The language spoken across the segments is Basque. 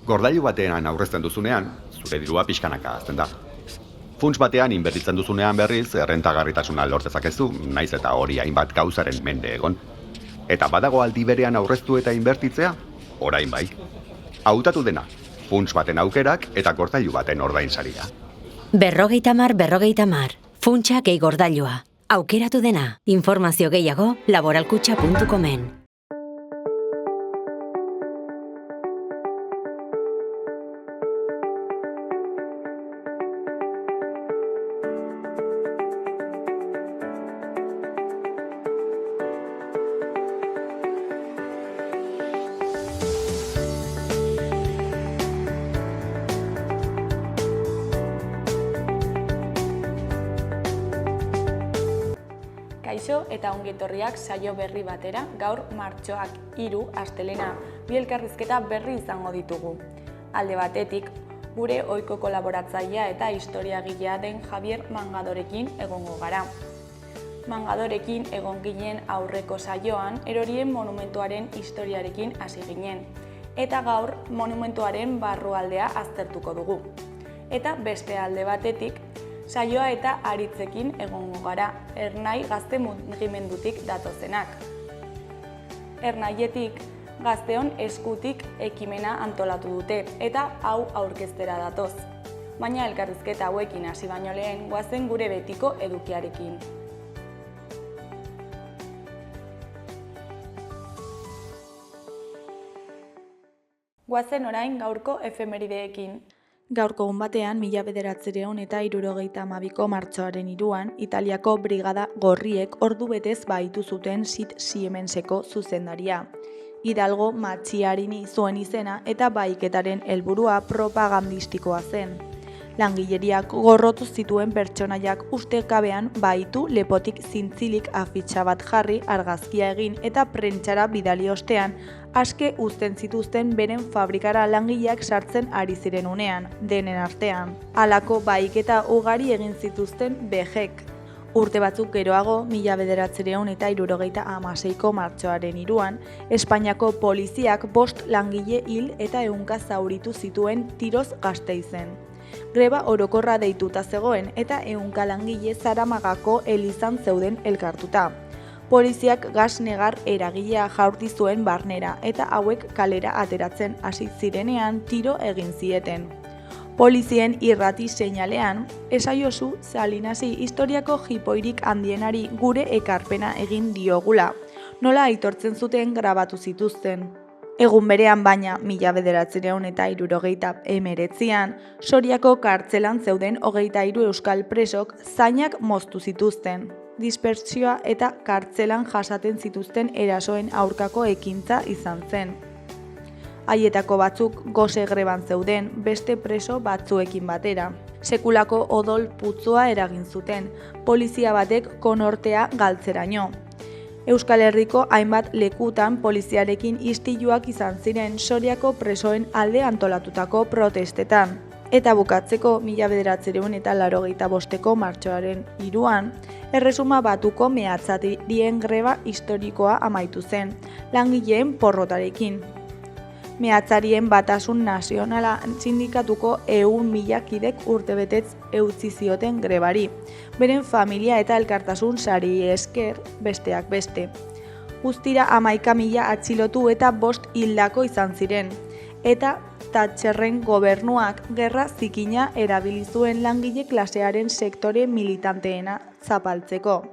Gordailu batean aurrezten duzunean, zure dirua pixkanaka hazten da. Funts batean inbertitzen duzunean berriz, errentagarritasuna lor dezakezu, naiz eta hori hainbat gauzaren mende egon. Eta badago aldi berean aurreztu eta inbertitzea, orain bai. Hautatu dena, funts baten aukerak eta gordailu baten ordainsaria. 50-50, funtsa gehi gordailua. Aukeratu dena, informazio gehiago laboralkutxa.comen. Kaixo eta ongetorriak saio berri batera, gaur martxoak 3 astelena, bi elkarrizketa berri izango ditugu. Alde batetik, gure ohiko kolaboratzailea eta historiagilea den Javier Mangadorekin egongo gara. Mangadorekin egon ginen aurreko saioan erorien monumentuaren historiarekin hasi ginen, eta gaur monumentuaren barrualdea aztertuko dugu. Eta beste alde batetik, saioa eta aritzekin egongo gara, Ernai gazte mugimendutik datozenak. Ernaietik, gazteon eskutik ekimena antolatu dute eta hau aurkeztera datoz. Baina elkarrizketa hauekin hasi baino lehen goazen gure betiko edukiarekin. Goazen orain gaurko efemerideekin. Gaurko egun batean, 1972ko martxoaren 3an, Italiako Brigada Gorriek ordu betez bahitu zuten Sid Siemenseko zuzendaria. Hidalgo Matxiarini zuen izena eta bahiketaren helburua propagandistikoa zen. Langileriak gorrotu zituen pertsonaiak ustekabean bahitu lepotik zintzilik afitxa bat jarri argazkia egin eta prentsara bidali ostean aske uzten zituzten beren fabrikara langileak sartzen ari ziren unean, denen artean. Halako bahiketa ugari egin zituzten BGek. Urte batzuk geroago, 1976ko martxoaren 3an, Espainiako poliziak 5 langile hil eta 100 zauritu zituen tiroz Gasteizen. Greba orokorra deituta zegoen eta 100 langile Zaramagako elizan zeuden elkartuta. Poliziak gas negar eragilea jaurti zuen barnera eta hauek kalera ateratzen hasi zirenean tiro egin zieten. Polizien irrati seinalean, esaiozu Salinasi historiako jipoirik handienari gure ekarpena egin diogula, nola aitortzen zuten grabatu zituzten. Egun berean baina, 1979an, Soriako kartzelan zeuden 23 euskal presok zainak moztu zituzten. Dispertsioa eta kartzelan jasaten zituzten erasoen aurkako ekintza izan zen. Haietako batzuk gose greban zeuden beste preso batzuekin batera. Sekulako odol putzua eragin zuten, polizia batek konortea galtzeraino. Euskal Herriko hainbat lekutan poliziarekin istiluak izan ziren Soriako presoen alde antolatutako protestetan. Eta bukatzeko 1985ko martxoaren 3an, Erresuma Batuko mehatzatirien greba historikoa amaitu zen, langileen porrotarekin. Mehatzarien Batasun Nazionala sindikatuko 100.000 kidek urtebetez eutzi zioten grebari, beren familia eta elkartasun sari esker besteak beste. Guztira 11.000 atxilotu eta 5 hildako izan ziren, eta Thatcherren gobernuak gerra zikina erabili zuen langile klasearen sektore militanteena zapaltzeko.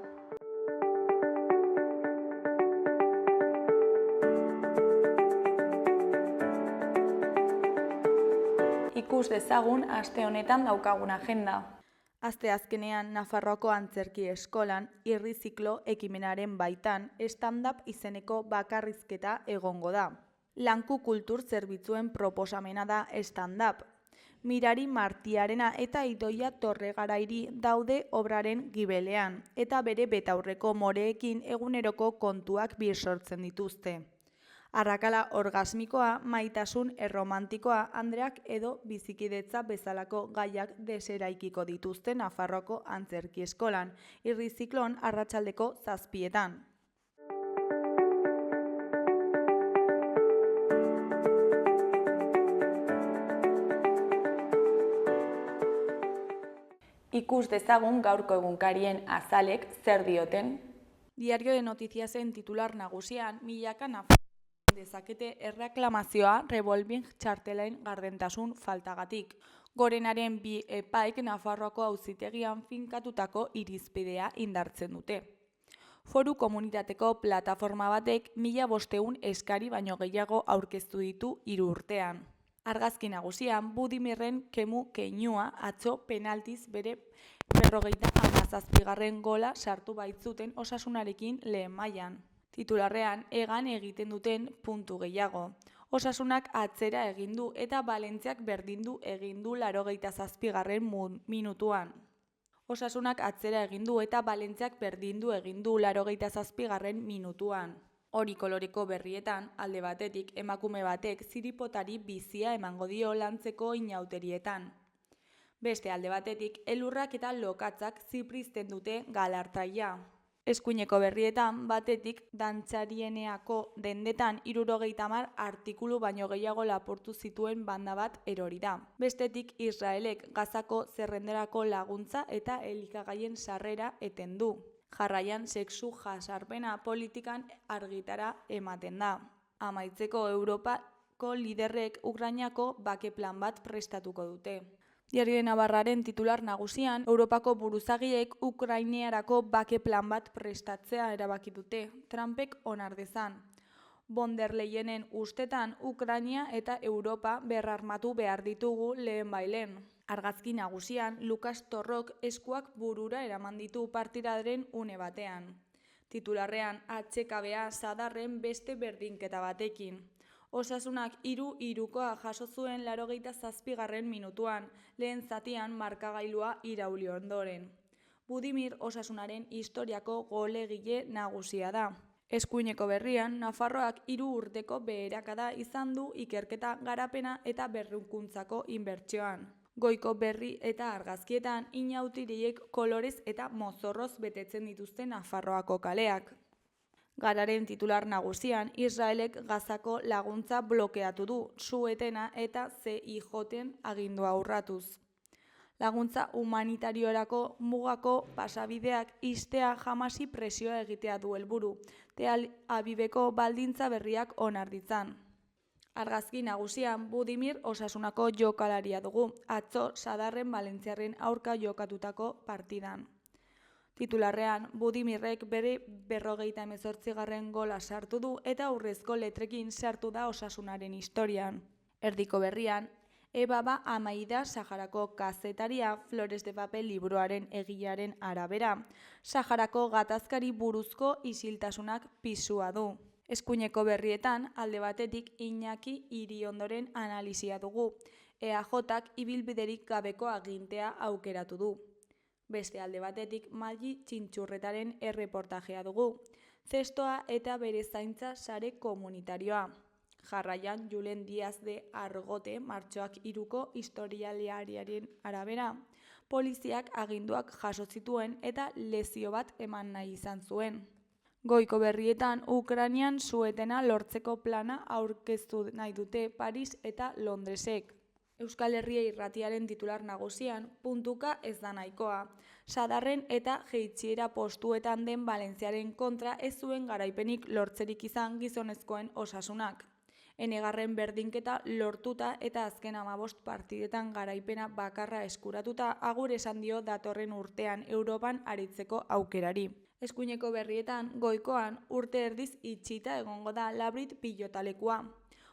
Ikus dezagun aste honetan daukagun agenda. Asteazkenean Nafarroako Antzerki Eskolan irriziklo ekimenaren baitan stand-up izeneko bakarrizketa egongo da. Lanku kultur zerbitzuen proposamena da stand-up. Mirari Martiarena eta Idoia Torregarairi daude obraren gibelean, eta bere betaurreko moreekin eguneroko kontuak birsortzen dituzte. Arrakala orgasmikoa, maitasun erromantikoa, andreak edo bizikidetza bezalako gaiak deseraikiko dituzte Nafarroako Antzerki Eskolan, irriziklon arratsaldeko 7:00. Ikus dezagun gaurko egunkarien azalek zer dioten. Diario de Notiziasen titular nagusian, milaka dezakete erreklamazioa revolving txartelen gardentasun faltagatik. Gorenaren bi epaik Nafarroako auzitegian finkatutako irizpidea indartzen dute. Foru komunitateko plataforma batek 1500 eskari baino gehiago aurkeztu ditu 3 urtean. Argazki nagusian, Budimirren keinua atzo penaltiz bere 57. gola sartu baitzuten Osasunarekin lehen mailan. Titularrean, egan egiten duten puntu gehiago. Osasunak atzera egin du eta Valentziak berdindu egin du 87. minutuan. Osasunak atzera egin du eta Valentziak berdindu egin du 87. minutuan. Hori koloreko berrietan, alde batetik emakume batek ziripotari bizia emango dio lantzeko inauterietan. Beste alde batetik, elurrak eta lokatzak ziprizten dute galartaia. Eskuineko berrietan, batetik dantzarieneako dendetan 70 artikulu baino gehiago lapurtu zituen banda bat erori da. Bestetik, Israelek Gazako zerrenderako laguntza eta elikagaien sarrera eten du. Jarraian sexu jasarpena politikan argitara ematen da. Amaitzeko Europako liderrek Ukrainako bake plan bat prestatuko dute. Diario de Navarraren titular nagusian, Europako buruzagiek Ukrainiarako bake plan bat prestatzea erabaki dute, Trumpek onar dezan. Von der Leyenen ustetan Ukraina eta Europa berrarmatu behar ditugu lehenbailen. Argazki nagusian, Lukas Torrok eskuak burura eraman ditu partidaren une batean. Titularrean, HKBA sadarren beste berdinketa batekin. Osasunak 3-3 jaso zuen 87. minutuan, lehen zatian markagailua irauli ondoren. Budimir Osasunaren historiako golegile nagusia da. Eskuineko berrian, Nafarroak 3 urteko beherakada izan du ikerketa, garapena eta berrikuntzako inbertsioan. Goiko berri eta argazkietan inautiriek kolorez eta mozorroz betetzen dituzte Nafarroako kaleak. Gararen titular nagusian, Israelek Gazako laguntza blokeatu du, su-etena eta CIJ-en agindua urratuz. Laguntza humanitariorako mugako pasabideak ixtea Hamasi presioa egitea du helburu, Tel Aviveko baldintza berriak onar ditzan. Argazki nagusian, Budimir Osasunako jokalaria dugu, atzo sadarren Valentziarren aurka jokatutako partidan. Titularrean, Budimirrek bere 58. gola sartu du eta aurrezko letrekin sartu da Osasunaren historian. Erdiko berrian, Ebaba Amaida Saharako kazetaria Flores de Papel libroaren egilearen arabera, Saharako gatazkari buruzko isiltasunak pisua du. Eskuineko berrietan, alde batetik Iñaki Iriondoren analisia dugu, EAJak ibilbiderik gabeko agintea aukeratu du. Beste alde batetik Malli Txintxurretaren erreportajea dugu, zestoa eta bere zaintza sare komunitarioa. Jarraian Julen Diaz de Argote martxoak 3ko historialariaren arabera, poliziak aginduak jaso zituen eta lezio bat eman nahi izan zuen. Goiko berrietan Ukrainian su-etena lortzeko plana aurkeztu nahi dute Paris eta Londresek. Euskal Herria irratiaren titular nagusian, puntuka ez da nahikoa. Sadarren eta jeitxiera postuetan den Valentziaren kontra ez zuen garaipenik lortzerik izan gizonezkoen Osasunak. Enegarren berdinketa lortuta eta azken 15 partidetan garaipena bakarra eskuratuta agur esan dio datorren urtean Europan aritzeko aukerari. Eskuineko berrietan, goikoan urte erdiz itxita egongo da Labrit pilotalekua.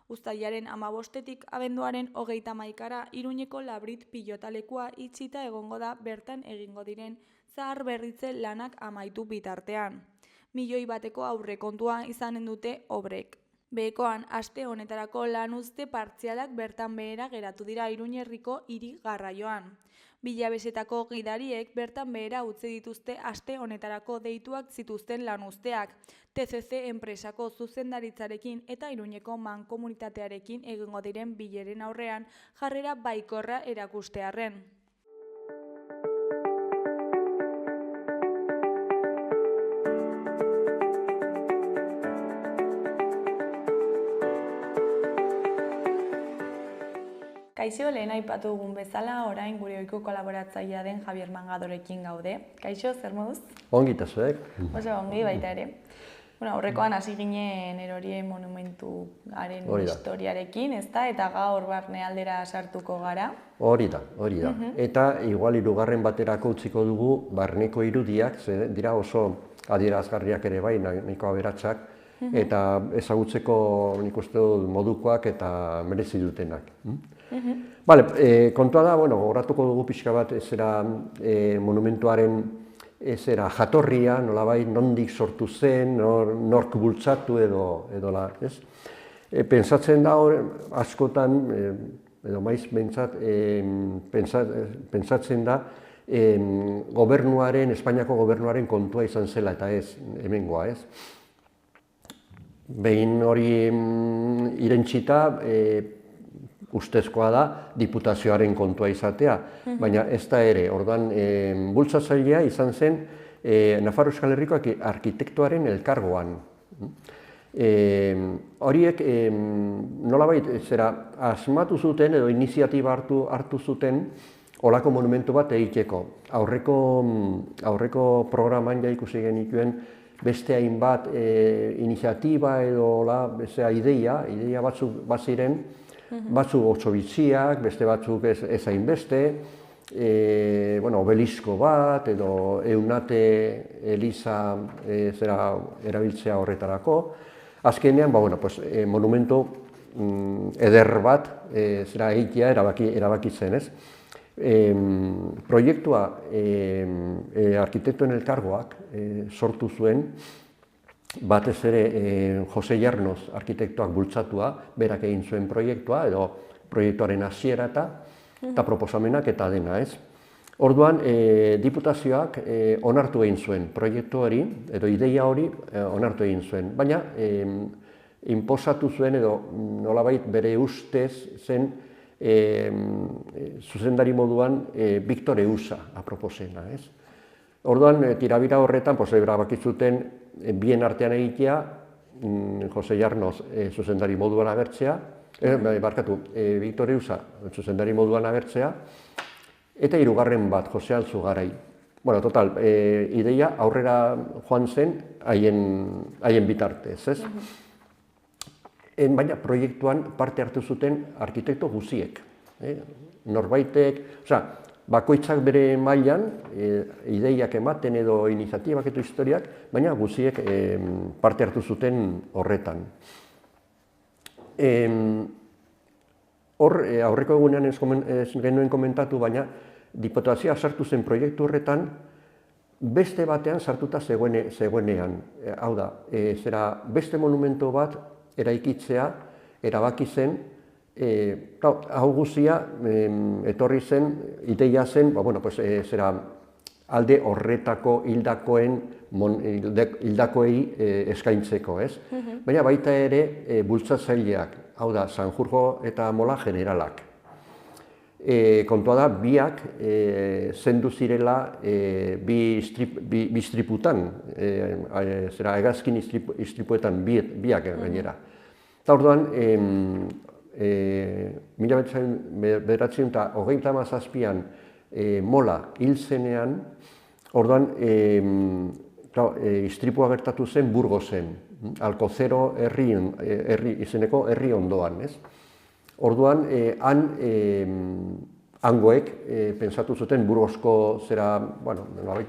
Uztailaren 15etik abenduaren 31ra Iruñeko Labrit pilotalekua itxita egongo da bertan egingo diren zahar berritze lanak amaitu bitartean. 1 bateko aurrekontua izanen dute obrek. Behekoan, aste honetarako lanuzte partzialak bertan behera geratu dira Iruñerriko hiri garraioan. Bilabesetako gidariek bertan behera utzi dituzte aste honetarako deituak zituzten lanuzteak, TCC enpresako zuzendaritzarekin eta Iruñeko mankomunitatearekin egingo diren bileren aurrean jarrera baikorra erakustearren. Kaixo, lehen aipatu dugun bezala, orain gure ohiko kolaboratzailea den Javier Mangadorekin gaude. Kaixo, zer moduz? Ongi eta zuek. Oso ongi baita ere. Aurrekoan hasi ginen Erorien monumentuaren historiarekin, ezta? Eta gaur barnealdera sartuko gara. Hori da. Eta igual hirugarren baterako utziko dugu barneko irudiak, ze dira oso adierazgarriak ere bai, nahiko aberatsak, eta ezagutzeko nik uste dut modukoak eta merezi dutenak. Kontua da, gogoratuko dugu pixka bat monumentuaren jatorria, nolabait, nondik sortu zen, nork bultzatu edo ez? Pentsatzen da, askotan, edo maiz pentsatzen da, Espainiako gobernuaren kontua izan zela eta ez, hemengoa, ez? Behin hori irentsita, ustezkoa da diputazioaren kontua izatea, baina ez da ere, orduan bultzatzailea izan zen Nafar Euskal Herriko arkitektoaren elkargoan. Horiek nolabait asmatu zuten edo iniziatiba hartu zuten olako monumentu bat egiteko. Aurreko programan ja ikusi genituen beste hainbat iniziatiba edo ideia batzuk baziren, batzuk oso bitxiak, beste batzuk ez hainbeste, obelisko bat edo Eunate Eliza erabiltzea horretarako. Azkenean, monumentu eder bat egitea erabakitzen, ez? Proiektua arkitektuen elkargoak sortu zuen, batez ere Jose Llanos arkitektoak bultzatua, berak egin zuen proiektua, edo proiektuaren hasiera eta proposamenak eta dena, ez? Orduan, diputazioak onartu egin zuen proiektu hori, edo ideia hori onartu egin zuen, baina inposatu zuen edo nolabait bere ustez zen zuzendari moduan Victor Eusa aproposena, ez? Orduan, tirabira horretan, erabakitzuten bien artean egitea, Jose Llanos zuzendari moduan agertzea, Victor Eusa zuzendari moduan agertzea, eta hirugarren bat, Jose Altzugarai. Total, ideia aurrera joan zen haien bitartez, ez? Baina proiektuan parte hartu zuten arkitekto guziek. Norbaitek, bakoitzak bere mailan, ideiak ematen edo iniziatibak edo historiak, baina guziek parte hartu zuten horretan. Aurreko egunean ez genuen komentatu, baina diputazioa sartu zen proiektu horretan, beste batean sartuta zegoenean. Hau da, beste monumentu bat eraikitzea erabaki zen, hau guzia etorri zen, ideia zen, alde horretako hildakoei eskaintzeko, ez? Baina baita ere bultzatzaileak, hau da, Sanjurjo eta Mola generalak. Kontua da, biak zendu zirela bi istriputan, hegazkin istripuetan biak gainera. Eta orduan, 1997an Mola hil zenean, orduan istripua gertatu zen Burgosen, Alkozero izeneko herri ondoan, ez? Orduan, hangoek pentsatu zuten, Burgosko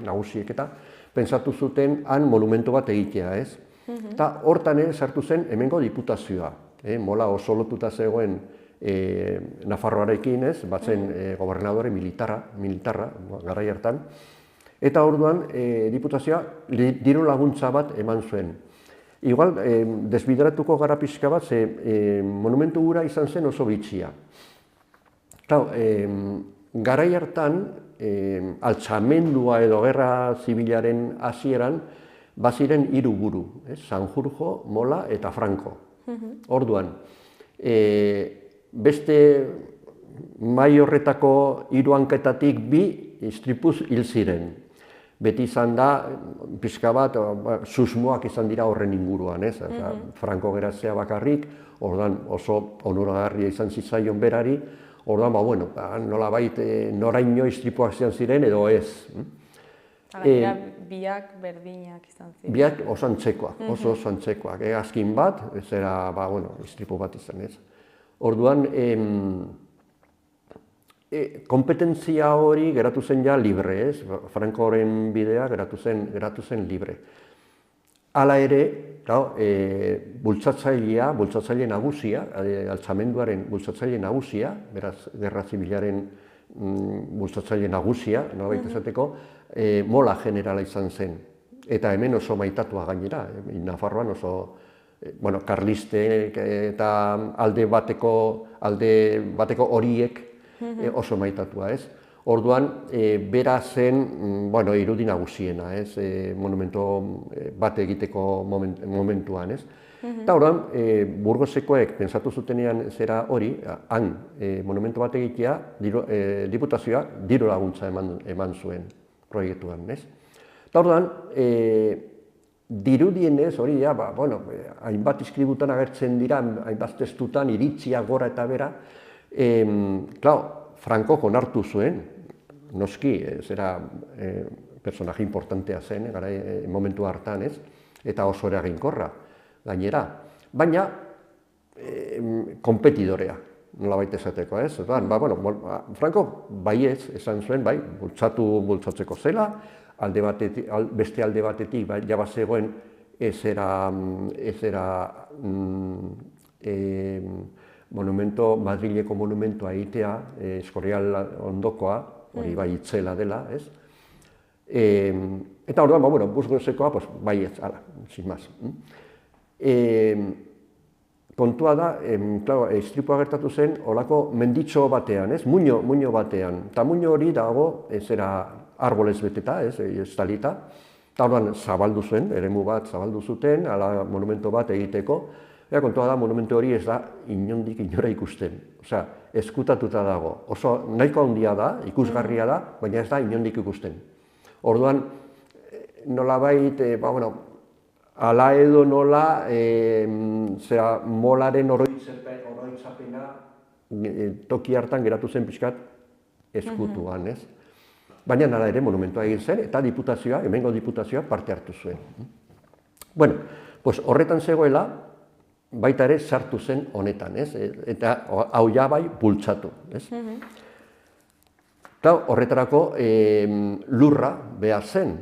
nagusiek eta, pentsatu zuten han monumentu bat egitea, ez? Eta hortan sartu zen hemengo diputazioa. Mola oso lotuta zegoen Nafarroarekin, ez? Batzen gobernadore militarra, garai hartan. Eta orduan, diputazioa diru laguntza bat eman zuen. Igual, desbideratuko gara pixka bat, ze monumentu gura izan zen oso bitxia. Garai hartan, altxamendua edo gerra zibilaren hasieran, baziren 3 buru, Sanjurjo, Mola eta Franco. Orduan, beste mai horretako 3 hanketatik 2 istripuz hil ziren. Beti izan da, pixka bat, susmoak izan dira horren inguruan, ez? Franco geratzea bakarrik, orduan oso onuragarria izan zitzaion berari, Orduan, bueno, nolabait noraino istripuak izan ziren edo ez. Gainera, biak berdinak izan ziren. Biak oso antzekoak, oso antzekoak. Azkin bat, zera, istripu bat izan ez. Orduan, kompetentzia hori geratu zen ja libre, ez? Francoren bidea geratu zen libre. Hala ere, bultzatzaile nagusia, altzamenduaren bultzatzaile nagusia, beraz, Gerra Zibilaren bultzatzaile nagusia, nolabait esateko, mola generala izan zen. Eta hemen oso maitatua gainera, Nafarroan oso, karlistek eta alde bateko horiek oso maitatua, ez? Orduan, bera zen, irudi nagusiena, ez? Monumento bat egiteko momentuan, ez? Eta orduan, Burgosekoek pentsatu zutenean zera hori, han monumento bat egitea, diputazioak diru laguntza eman zuen proiektuan, ez? Eta orduan, dirudienez, hori ja, hainbat iskributan agertzen dira, hainbat testutan, iritzia gora eta bera, Frankok onartu zuen, noski, zera personaje importantea zen, momentu hartan, ez? Eta oso eraginkorra, gainera. Baina, kompetidorea, nolabait esateko, ez? Franko baietz esan zuen, bultzatzeko zela, beste alde batetik, jaba zegoen ez era Madrileko monumentoa egitea, Eskorrial ondokoa, hori bai itzela dela, ez? Eta orduan, Burgosekoa, baietz, ala, sin más. Kontua da, istripua gertatu zen, olako menditxo batean, ez? Muño batean. Eta muño hori dago, zera arbolez beteta, ez? Estalita. Eta orduan zabaldu zuen, eremu bat zabaldu zuten, ala monumento bat egiteko. Eta kontua da, monumentu hori ez da inondik inora ikusten. Osea, ezkutatuta dago. Oso nahiko handia da, ikusgarria da, baina ez da inondik ikusten. Orduan, nolabait, ala edo nola, molaren oroitzapena toki hartan geratu zen pixkat ezkutuan, ez? Baina nala ere monumentua egin zen, eta hemengo diputazioa parte hartu zuen. Horretan zegoela, baita ere sartu zen honetan, ez? Eta hau ja bai bultzatu, ez? Eta horretarako lurra behar zen,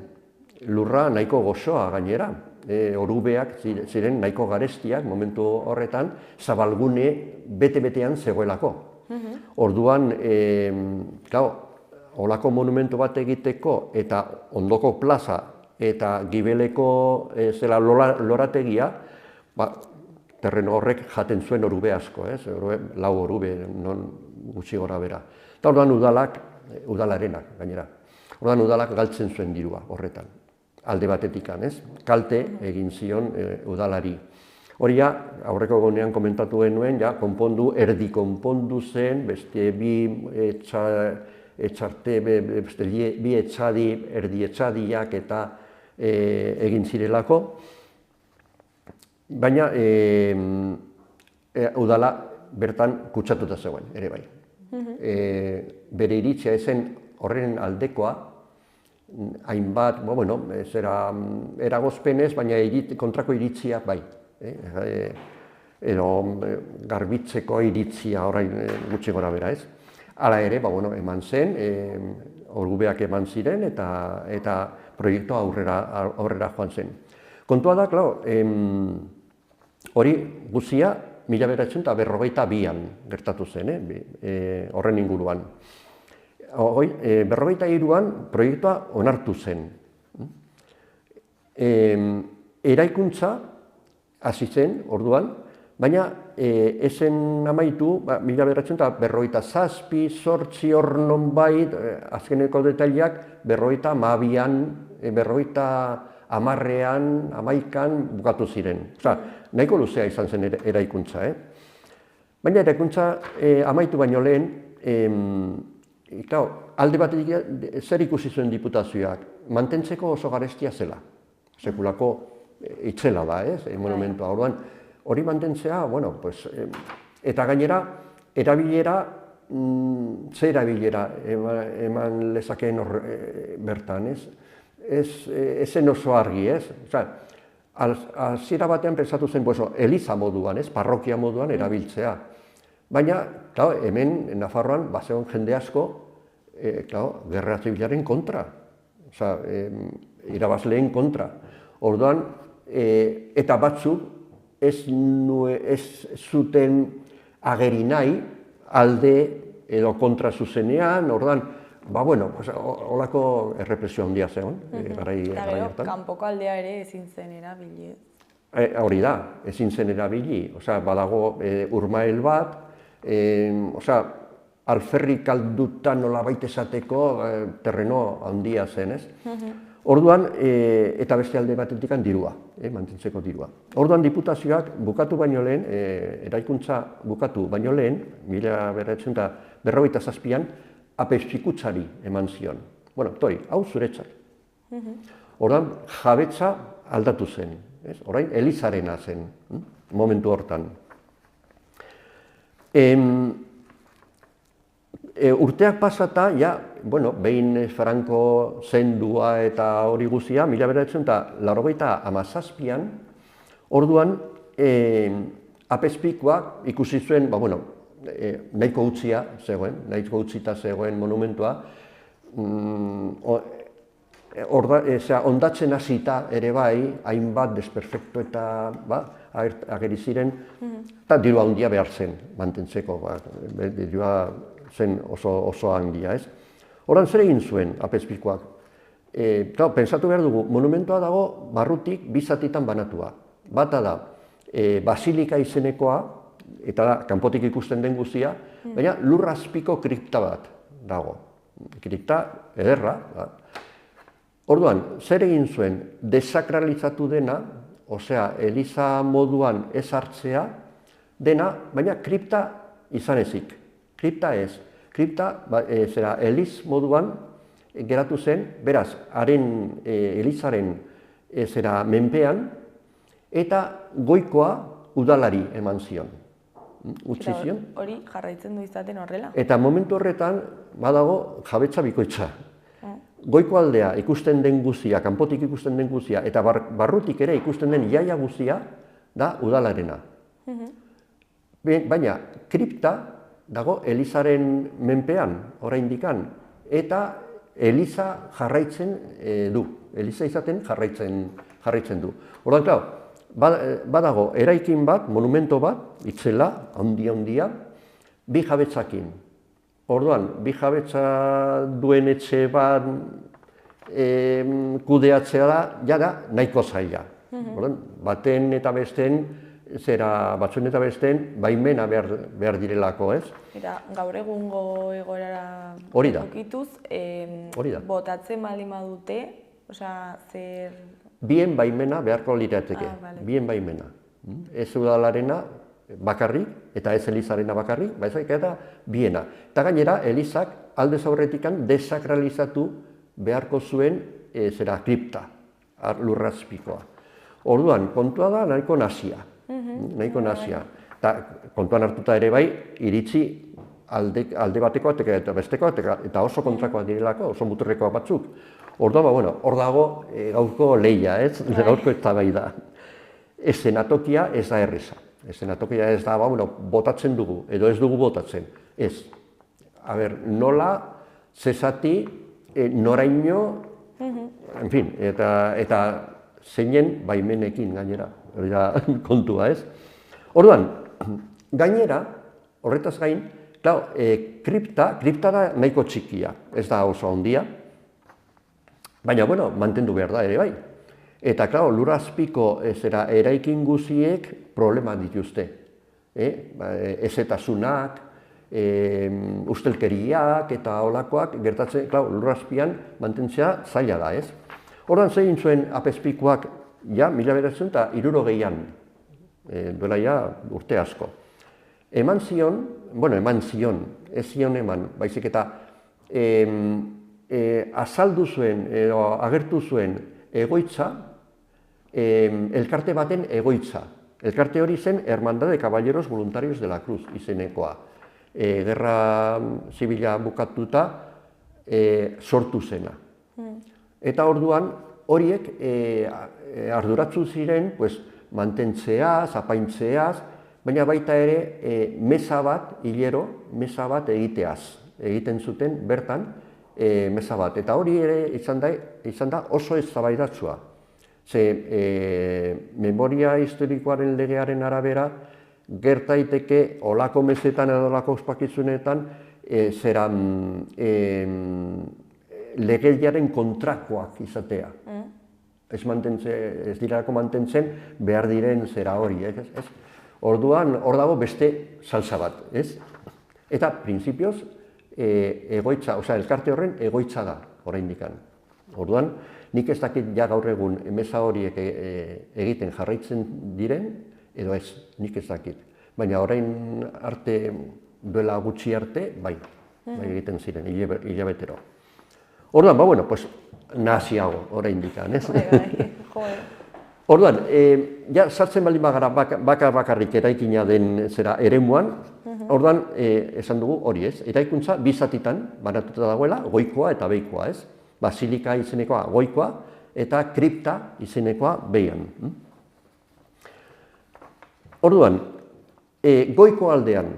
lurra nahiko gozoa gainera, orubeak ziren nahiko garestiak momentu horretan, zabalgune bete-betean zegoelako. Orduan, holako monumentu bat egiteko eta ondoko plaza eta gibeleko lorategia, terreno horrek jaten zuen orube asko, lau orube, non gutxi gora bera. Eta orduan udalarenak, gainera. Orduan udalak galtzen zuen dirua horretan, alde batetikan, kalte egin zion udalari. Hori ja, aurreko gonean komentatu genuen, erdi konpondu zen, beste bi etxadi, erdi etxadiak eta egin zirelako. Baina udala bertan kutsatuta zegoen, ere bai. Bere iritzia ezen horren aldekoa, hainbat, eragozpenez, baina kontrako iritzia bai. Edo garbitzeko iritzia orain gutxi gora bera, ez? Hala ere, eman zen, orgubeak eman ziren eta proiektua aurrera joan zen. Kontua da, hori guzia 1942an gertatu zen, horren inguruan. 43an proiektua onartu zen. Eraikuntza hasi zen orduan, baina esen amaitu 1947, 8 hor nonbait, azkeneko detaileak 42an, 10ean, 11ean bukatu ziren. Nahiko luzea izan zen eraikuntza. Baina eraikuntza amaitu baino lehen, alde batetik zer ikusi zuen diputazioak, mantentzeko oso garestia zela. Sekulako itzela da, monumentua. Orduan, hori mantentzea, eta gainera, erabilera ze erabilera eman lezakeen hor bertan, ez? Ezen oso argi, ez? Hasiera batean pentsatu zen, eliza moduan, ez? Parrokia moduan erabiltzea. Baina, hemen, Nafarroan, bazegoen jende asko, gerra zibilaren kontra. Irabazleen kontra. Orduan, eta batzuk ez zuten ageri nahi alde edo kontra zuzenean, orduan, holako errepresio handia zegoen, garai Eta gero, hartan. kanpoko aldea ere ezin zen erabili. Hori da, ezin zen erabili, badago urmael bat, alferrik alduta nolabait esateko terreno handia zen, ez? Orduan, eta beste alde batetik dirua, mantentzeko dirua. Orduan, diputazioak bukatu baino lehen, eraikuntza bukatu baino lehen, 1957an, apezpikutzari eman zion. Hau zuretzat. Orduan, jabetza aldatu zen. Orain, elizarena zen, momentu hortan. Urteak pasata, behin Franco zendua eta hori guzia, 1987an, orduan, apezpikoak ikusi zuen, nahiko utzia zegoen, nahiko utzita zegoen monumentua, ondatzen hasita ere bai, hainbat desperfekto eta ageri ziren, eta dirua handia behar zen mantentzeko, dirua zen oso handia, ez? Horan zer egin zuen apezpikoak? Pentsatu behar dugu, monumentua dago barrutik bi zatitan banatua. Bata da, basilika izenekoa, eta da, kanpotik ikusten den guztia, baina lurrazpiko kripta bat dago. Kripta ederra. Orduan, zer egin zuen, desakralizatu dena, osea, eliza moduan ez hartzea, dena, baina kripta izan ezik. Kripta ez. Kripta, eliz moduan geratu zen, beraz, elizaren menpean, eta goikoa udalari eman zion. Utzi zion. Hori jarraitzen du izaten horrela? Eta momentu horretan, badago jabetza bikoitza. Goiko aldea ikusten den guzia, kanpotik ikusten den guzia, eta barrutik ere ikusten den jaia guzia, da udalarena. Baina, kripta dago elizaren menpean, oraindikan, eta eliza jarraitzen du. Eliza izaten jarraitzen du. Orduan, klar, badago eraikin bat, monumento bat, itzela, handia, bi jabetzakin. Orduan, bi jabetza duen etxe bat kudeatzea da, jada nahiko zaila. Baten eta besteen, batzuen eta besteen, baimena behar direlako, ez? Eta gaur egungo egoerara okituz, botatzen baldin badute, zer... Bien baimena beharko lirateke, bien baimena. Ez udalarena bakarrik, eta ez elizarena bakarrik, baizik eta biena. Eta gainera, elizak aldez aurretikan desakralizatu beharko zuen kripta, lurrazpikoa. Orduan, kontua da nahiko nazia. Nahiko nazia. Eta kontuan hartuta ere bai, iritsi alde batekoa eta bestekoa, eta oso kontrakoa direlako, oso muturrekoa batzuk. Orduan, hor dago gaurko lehia, ez? Gaurko eztabaida. Eszenatokia ez da erreza. Eszenatokia ez da, botatzen dugu, edo ez dugu botatzen. Ez. Nola, zezati, noraino, en fin, eta zeinen baimenekin gainera. Hori da kontua, ez? Orduan, gainera, horretaz gain, kripta da nahiko txikia, ez da oso handia, baina, mantendu behar da ere bai. Eta, lurrazpiko eraikin guziek problema dituzte. Ezetasunak, ustelkeriak eta holakoak gertatzen, lurrazpian mantentzea zaila da, ez? Orduan zein zuen apezpikoak, 1960an, duela urte asko. Eman zion, ez zion eman, baizik eta azaldu zuen, agertu zuen egoitza, elkarte baten egoitza. Elkarte hori zen Hermandad de Caballeros Voluntarios de la Cruz izenekoa. gerra zibila bukatuta sortu zena. Eta orduan horiek arduratzu ziren mantentzeaz, apaintzeaz, baina baita ere meza bat, hilero, meza bat egiten zuten bertan meza bat. Eta hori ere izan da oso eztabaidatsua. Ze memoria historikoaren legearen arabera, gertaiteke olako mezetan edo olako ospakizunetan legediaren kontrakoak izatea. Ez dirako mantentzen behar diren zera hori, ez? Orduan, hor dago beste salsa bat, ez? Eta, printzipioz, egoitza, elkarte horren egoitza da, oraindikan. Orduan, nik ez dakit ja gaur egun meza horiek egiten jarraitzen diren, edo ez, nik ez dakit. Baina orain arte, duela gutxi arte, bai egiten ziren, hilabetero. Orduan, naziago oraindikan, ez? Orduan, ja sartzen baldin bagara bakarrik eraikina den zera eremuan, orduan esan dugu hori ez, eraikuntza bi zatitan banatuta dagoela, goikoa eta behikoa ez. Basilika izenekoa goikoa eta kripta izenekoa behian. Orduan, goiko aldean,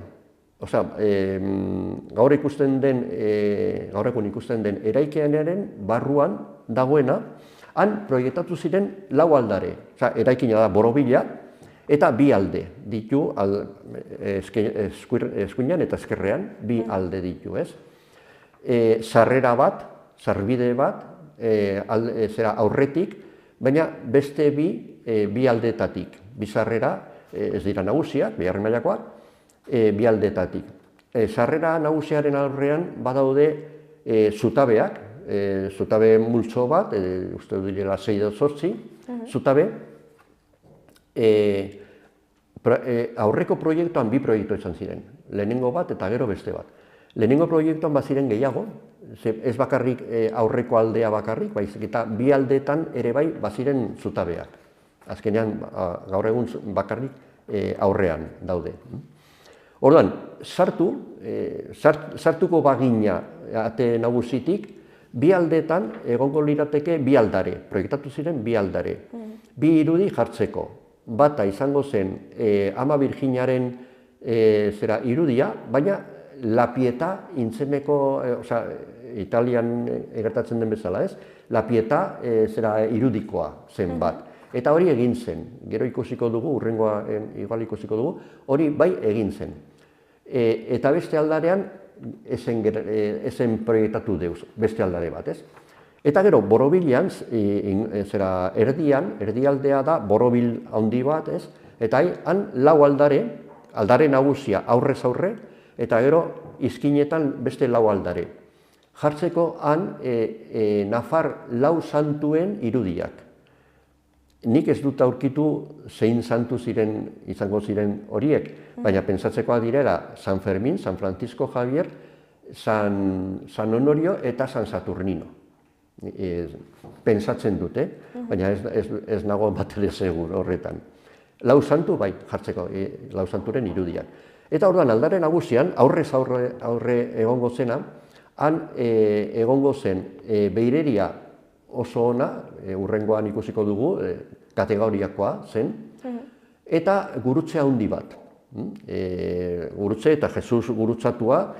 gaur egun ikusten den eraikinaren barruan dagoena, han proiektatu ziren lau aldare, eraikina da borobila, eta bi alde ditu, eskuinean eta eskerrean, bi alde ditu, ez? Sarrera bat, sarbide bat, aurretik, baina beste bi aldetatik, bi sarrera, ez dira nagusiak, bigarren mailakoak, bi aldetatik. Sarrera nagusiaren aurrean badaude zutabeak, zutabe multzo bat, uste direla 6 edo 8, zutabe, aurreko proiektuan bi proiektu izan ziren, lehenengo bat eta gero beste bat. Lehenengo proiektuan baziren gehiago, ez bakarrik aurreko aldea bakarrik, baizik eta bi aldeetan ere bai baziren zutabeak. Azkenean gaur egun bakarrik aurrean daude. Orduan, sartuko bagina ate nagusitik, bi aldeetan egongo lirateke bi aldare, proiektatu ziren bi aldare. Bi irudi jartzeko, bata izango zen Ama Birjinaren irudia, baina La Pietà intzeneko, Italian gertatzen den bezala ez, La Pietà irudikoa zen bat. Eta hori egin zen, gero ikusiko dugu, hurrengoa igual ikusiko dugu, hori bai egin zen. Eta beste aldarean, ezen proiektatu deuz, beste aldare bat, ez? Eta gero, borobilean, erdialdea da, borobil handi bat, ez? Eta han lau aldare nagusia aurrez aurre, eta gero, izkinetan beste lau aldare. Jartzeko han, Nafar lau santuen irudiak. Nik ez dut aurkitu zein santu izango ziren horiek, baina pentsatzekoa direla San Fermin, San Francisco Javier, San Honorio eta San Saturnino. Pentsatzen dute, baina ez nago batere segur horretan. Lau santu bai jartzeko, lau santuren irudiak. Eta orduan aldare nagusian, aurrez aurre egongo zena, han egongo zen beireria oso ona, hurrengoan ikusiko dugu, kategoriakoa zen, eta gurutze handi bat. Gurutze eta Jesus gurutzatua,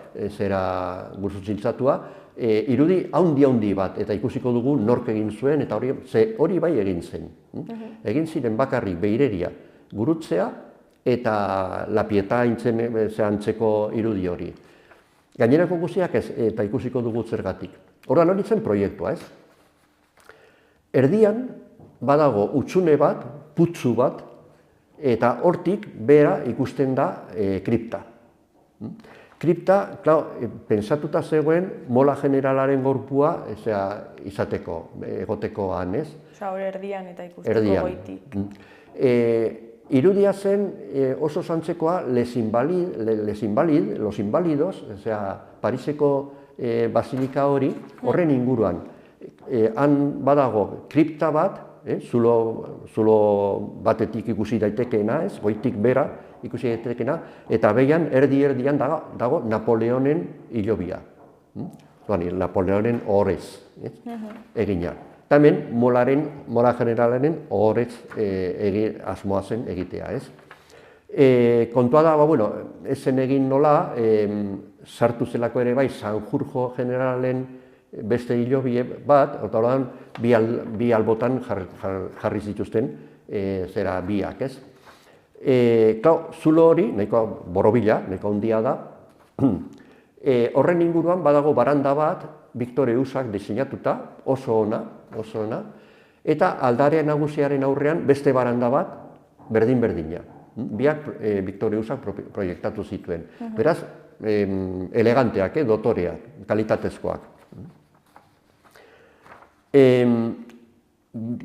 gurutzatua, irudi handi bat, eta ikusiko dugu nork egin zuen, eta hori bai egin zen. Egin ziren bakarrik beireria gurutzea, eta La Pietà antzeko irudi hori. Gainerako guztiak ez, eta ikusiko dugu zergatik. Orduan hori zen proiektua, ez? Erdian badago hutsune bat, putzu bat, eta hortik behera ikusten da kripta. Kripta, pentsatuta zegoen mola generalaren gorpua izateko, egotekoan, ez? Hor erdian eta ikusteko goitik. Irudia zen oso zantzekoa los invalidos, Pariseko basilika hori, horren inguruan. Han badago kripta bat, zulo batetik ikusi daitekeena, goitik bera ikusi daitekeena, eta behian erdi-erdian dago Napoleonen hilobia. Napoleonen ohorez egina. Eta hemen mola generalaren ohorez asmoa zen egitea. Kontua da, ezen egin nola, sartu zelako ere bai Sanjurjo generalen beste hilobie bat, eta horrean bi albotan jarri zituzten zera biak, ez? Zulo hori, nahiko borobila, nahiko handia da, horren inguruan badago baranda bat, Victor Eusak diseinatuta, oso ona, eta aldare nagusiaren aurrean beste baranda bat, berdin-berdina. Biak Victor Eusak proiektatu zituen. Beraz, eleganteak, dotoreak, kalitatezkoak.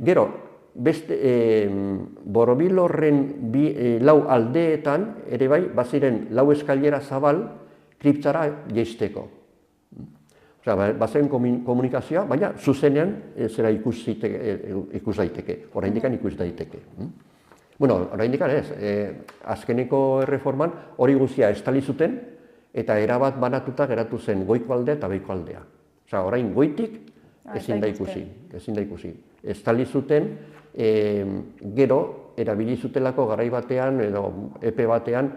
Gero, Borobil horren lau aldeetan, ere bai, baziren lau eskailera zabal kriptara jeisteko. Bazen komunikazioa, baina zuzenean zera ikus daiteke, oraindik ikus daiteke. Oraindik ez, azkeneko erreforman hori guztia estali zuten, eta erabat banatuta geratu zen goiko aldea eta beiko aldea. Orain goitik ezin da ikusi. Estali zuten, gero, erabili zutelako garai batean edo epe batean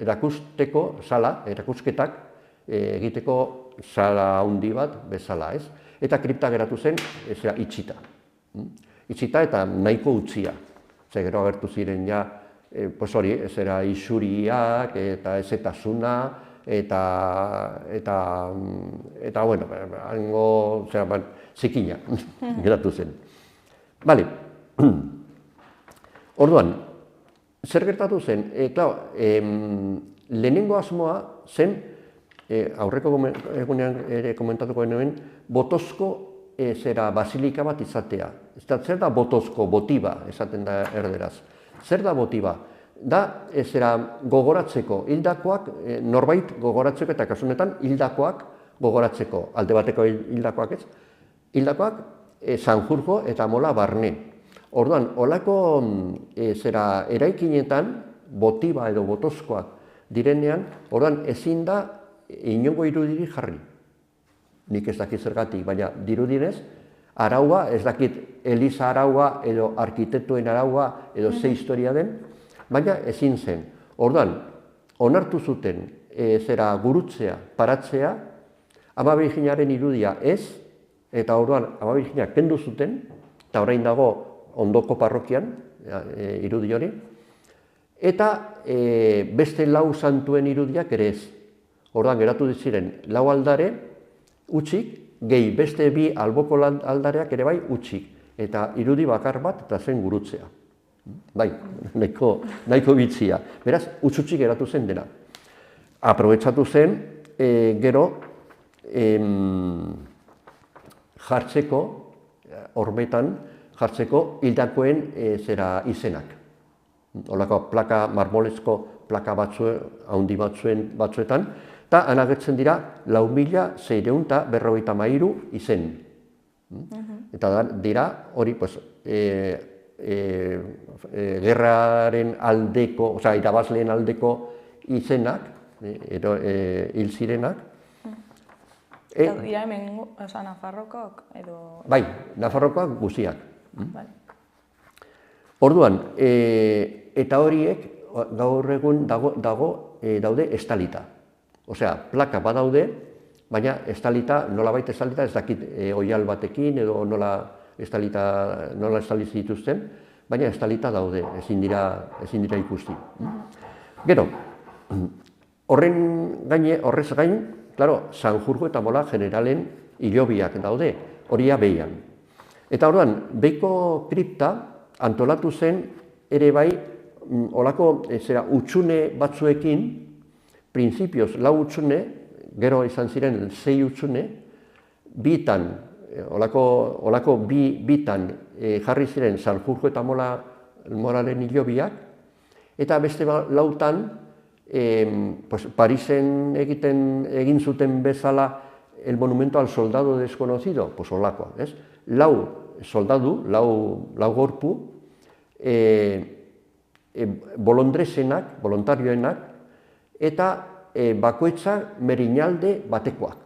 erakusteko sala, erakusketak egiteko sala handi bat bezala, ez? Eta kripta geratu zen itxita. Itxita eta nahiko utzia. Gero agertu ziren ja, isuriak eta ezetasuna, eta hango zikina geratu zen. Bale, orduan, zer gertatu zen? Lehenengo asmoa zen, aurreko egunean ere komentatuko genuen, botozko basilika bat izatea. Zer da botozko, botiba, esaten da erderaz. Zer da botiba? Da, gogoratzeko, hildakoak, norbait gogoratzeko, eta kasunetan hildakoak gogoratzeko, alde bateko hildakoak ez, hildakoak Sanjurjo eta Mola barne. Orduan, olako eraikinetan, botiba edo botozkoak direnean, orduan ezin da inongo irudiri jarri. Nik ez dakit zergatik, baina dirudinez, araua, ez dakit Eliza araua edo arkitektuen araua edo ze historia den, baina ezin zen. Orduan, onartu zuten gurutzea, paratzea, Ama Birjinaren irudia ez, eta orduan Ama Birjina kendu zuten, eta orain dago ondoko parrokian, irudi hori, eta beste lau santuen irudiak ere ez. Orduan geratu ziren lau aldare, utxik, gehi beste bi alboko aldareak ere bai utxik, eta irudi bakar bat eta zen gurutzea. Bai, nahiko bitzia. Beraz, utxutxik geratu zen dena. Aprobetxatu zen, gero, jartzeko, hormetan, jartzeko hildakoen izenak. Holako plaka, marmolezko plaka handi batzuetan, eta anagertzen dira 4.653 izen. Eta dira hori, gerraren aldeko, irabazleen aldeko izenak, hil zirenak. Dira hemen, Nafarrokoak edo... Bai, Nafarrokoak guztiak. Orduan, eta horiek gaur egun daude estalita. Osea, plaka badaude, baina estalita, nolabait estalita, ez dakit oial batekin edo nola estali zituzten, baina estalita daude, ezin dira ikusti. Gero, horrez gain, Sanjurjo eta Mola generalen hilobiak daude, horia behian. Eta orduan, behiko kripta antolatu zen ere bai, olako utxune batzuekin, printzipioz lau utxune, gero izan ziren 6 utxune, bitan, olako bitan jarri ziren Sanjurjo eta Molaren hilobiak, eta beste lautan, Parisen egin zuten bezala el monumento al soldado desconocido, olakoa, ez? Lau soldadu, lau gorpu, bolondresenak, voluntarioenak, eta bakoitza merindade batekoa.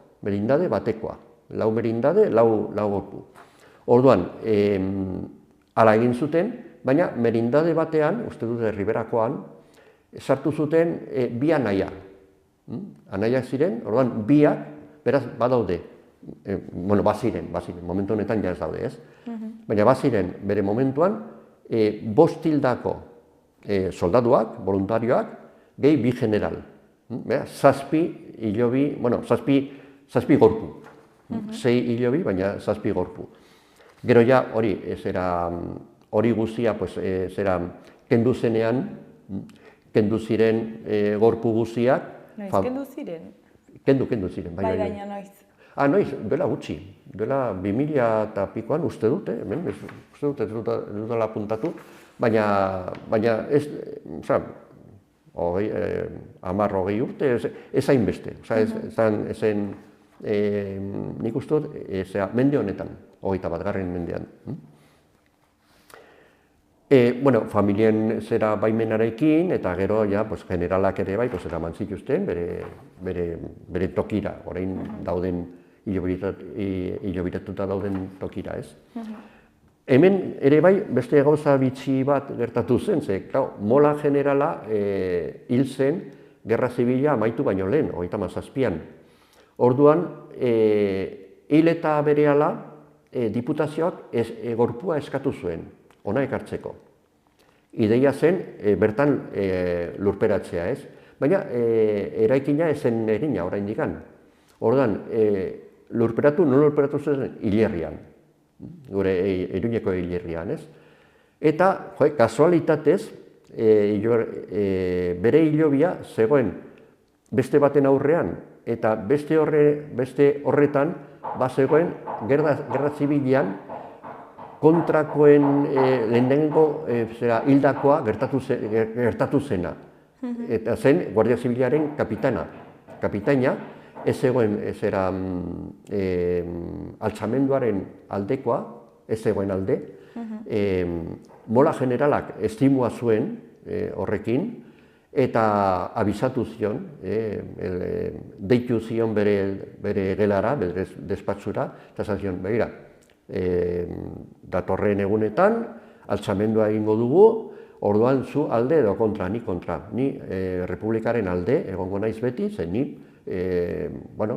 Lau merindade, lau gorpu. Orduan, hala egin zuten, baina merindade batean, uste dut Riberakoan, sartu zuten bi anaia. Anaiak ziren, orduan biak, beraz, badaude. Baziren, momentu honetan ja ez daude, ez? Baina baziren, bere momentuan, 5 hildako soldaduak, voluntarioak, gehi bi general. 7 hilobi, 7 gorpu. 6 hilobi, baina 7 gorpu. Gero ja, hori guzia, kendu zenean, kendu ziren gorpu guziak. Noiz, kendu ziren? Kendu ziren, bai. Bai, baina noiz. Noiz, duela gutxi. Duela 2000 eta pikoan uste dute, hemen, uste dute, ez dutela apuntatu, baina ez, 10-20 urte, ez hainbeste. Ezen, nik uste dut, mende honetan, 21. mendean. Familien zera baimenarekin, eta gero, generalak ere bai, eraman zituzten, bere tokira, orain dauden, hilobiratuta dauden tokira, ez? Hemen ere bai, beste gauza bitxi bat gertatu zen, mola generala hil zen Gerra Zibila amaitu baino lehen, 37an. Orduan, hil eta berehala, diputazioak gorpua eskatu zuen, ona ekartzeko. Ideia zen, bertan lurperatzea, ez? Baina, eraikina ezen erina, orain dikan. Orduan, non lurperatu zen hilerrian, gure Iruñeko hilerrian, ez? Eta, kasualitatez, bere hilobia zegoen beste baten aurrean, eta beste horretan, zegoen Gerra Zibilian kontrakoen lehenengo hildakoa gertatu zena. Eta zen Guardia Zibilaren kapitaina, ez zegoen altxamenduaren aldekoa, ez zegoen alde, mola generalak estimua zuen horrekin, eta abisatu zion, deitu zion bere gelara, bere despatsura, eta zion, begira, datorren egunetan, altxamendua egingo dugu, orduan zu alde edo kontra, ni kontra. Ni Republikaren alde egongo naiz beti, zen ni,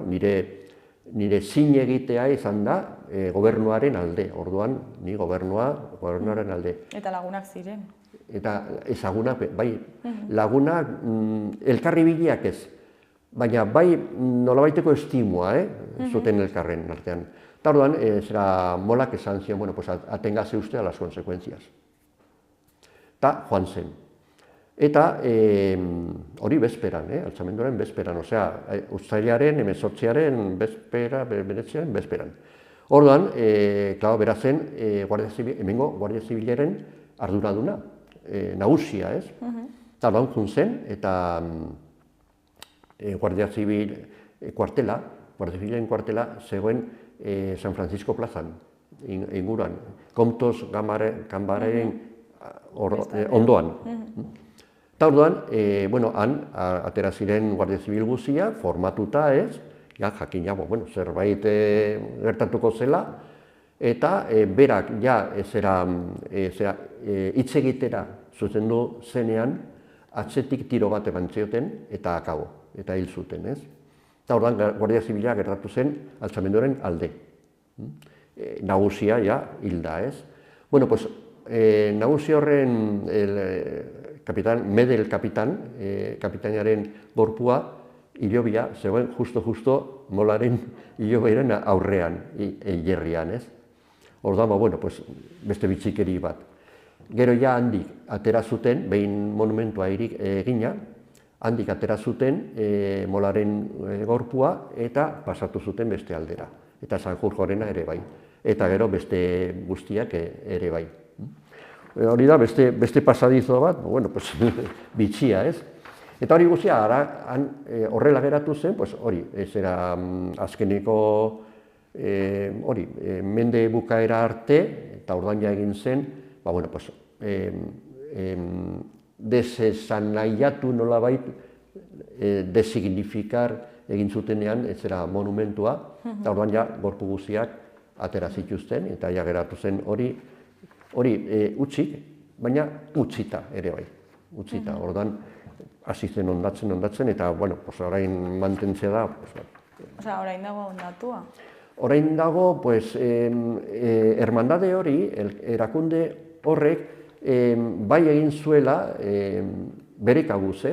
nire zin egitea izan da gobernuaren alde. Orduan, ni gobernuaren alde. Eta lagunak ziren. Eta ezagunak, bai, lagunak elkarri biliak ez. Baina bai nolabaiteko estimua, zuten elkarren artean. Eta orduan, molak esan zion, atengaze usted a las consecuencias. Eta joan zen. Eta hori bezperan, altxamenduaren bezperan, uztailaren, 18aren beretzearen bezperan. Orduan, bera zen, hemengo Guardia Zibilaren arduraduna, nagusia, ez? Eta orduan jun zen, eta Guardia Zibil Zibilaren kuartela zegoen San Francisco plazan, inguruan, Comptos kanbararen ondoan. Eta orduan, han atera ziren Guardia Zibil guzia, formatuta ez, jakina, zerbait gertatuko zela, eta berak hitz egitera zuzendu zenean, atzetik tiro bat eman zioten, eta akabo, eta hil zuten, ez? Eta orduan, Guardia Zibila gertatu zen altxamenduaren alde. Nagusia, hilda, ez? Nagusi horren Medel kapitainaren gorpua, hilobia, zegoen justo molaren hilobiaren aurrean, hilerrian, ez? Orduan, beste bitxikeri bat. Gero handik atera zuten, behin monumentua egina, handik atera zuten molaren gorpua eta pasatu zuten beste aldera. Eta Sanjurjorena ere bai. Eta gero beste guztiak ere bai. Hori da, beste pasadizo bat, bitxia, ez? Eta hori guztia, horrela geratu zen, hori, azkeneko mende bukaera arte, eta orduan ja egin zen, desesanaiatu nolabait, designifikar egin zutenean, ez zera monumentua, eta orduan ja gorpu guztiak atera zituzten, eta ja geratu zen hori utzik, baina utzita ere bai, utzita. Orduan hasi zen ondatzen, eta orain mantentzea da. Osea, orain dago ondatua? Orain dago, hermandade hori, erakunde horrek, bai egin zuela bere kabuz,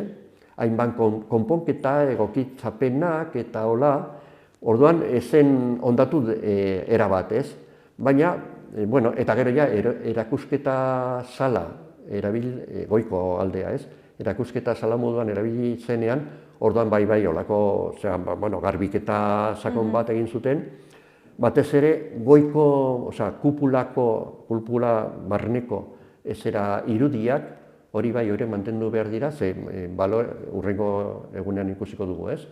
hainbat konponketa, egokitzapenak eta hola, orduan ezen ondatu erabat, ez? Baina, eta gero ja, erakusketa sala, goiko aldea, ez? Erakusketa sala moduan erabili zenean, orduan bai olako, garbiketa sakon bat egin zuten, batez ere goiko, kupula barneko ezera irudiak, hori bai hori mantendu behar dira, ze urrengo egunean ikusiko dugu, ez?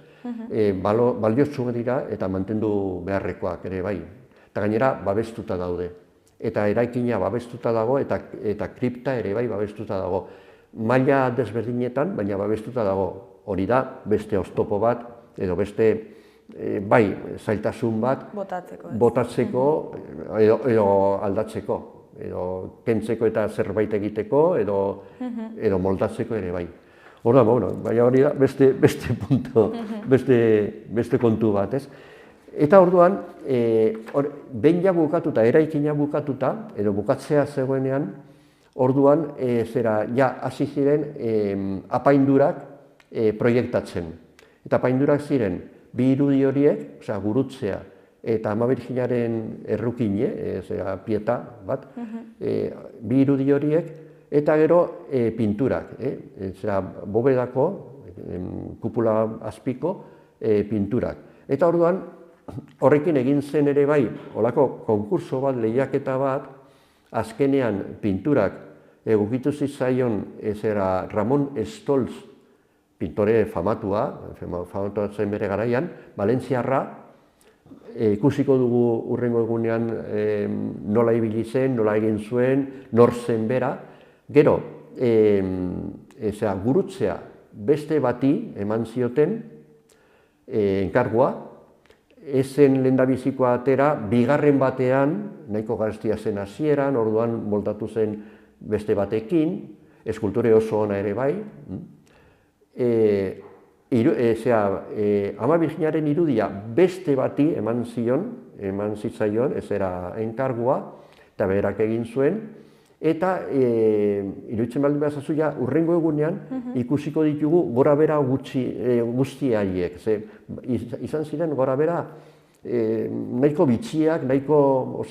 Baldiotsu dira eta mantendu beharrekoak ere bai. Eta gainera babestuta daude. Eta eraikina babestuta dago eta kripta ere bai babestuta dago. Maila desberdinetan, baina babestuta dago. Hori da, beste oztopo bat, edo beste zailtasun bat botatzeko edo aldatzeko. Edo kentzeko eta zerbait egiteko, edo moldatzeko ere bai. Orduan, baina hori da beste punto, beste kontu bat, ez? Eta orduan, behin ja bukatuta, eraikina bukatuta, edo bukatzea zegoenean, orduan, hasi ziren apaindurak proiektatzen. Eta apaindurak ziren, bi irudi horiek, gurutzea, eta Ama Birjinaren errukine, pieta bat, bi irudi horiek, eta gero pinturak, bobedako, kupula azpiko pinturak. Eta orduan, horrekin egin zen ere bai, olako konkurso bat, lehiaketa bat, azkenean pinturak egokitu zitzaion Ramon Stolz, pintore famatua zen bere garaian, Valentziarra, ikusiko dugu hurrengo egunean nola ibili zen, nola egin zuen, nor zen bera. Gero, gurutzea beste bati eman zioten enkargua, ezen lehendabizikoa atera, bigarren batean, nahiko garestia zen hasieran, orduan moldatu zen beste batekin, eskultore oso ona ere bai. Ama Birjinaren irudia beste bati eman zitzaion, ez era enkargua, eta berak egin zuen, eta iruditzen baldin behar zazu, urrengo egunean ikusiko ditugu gora bera guzti haiek. Izan ziren gora bera nahiko bitxiak, nahiko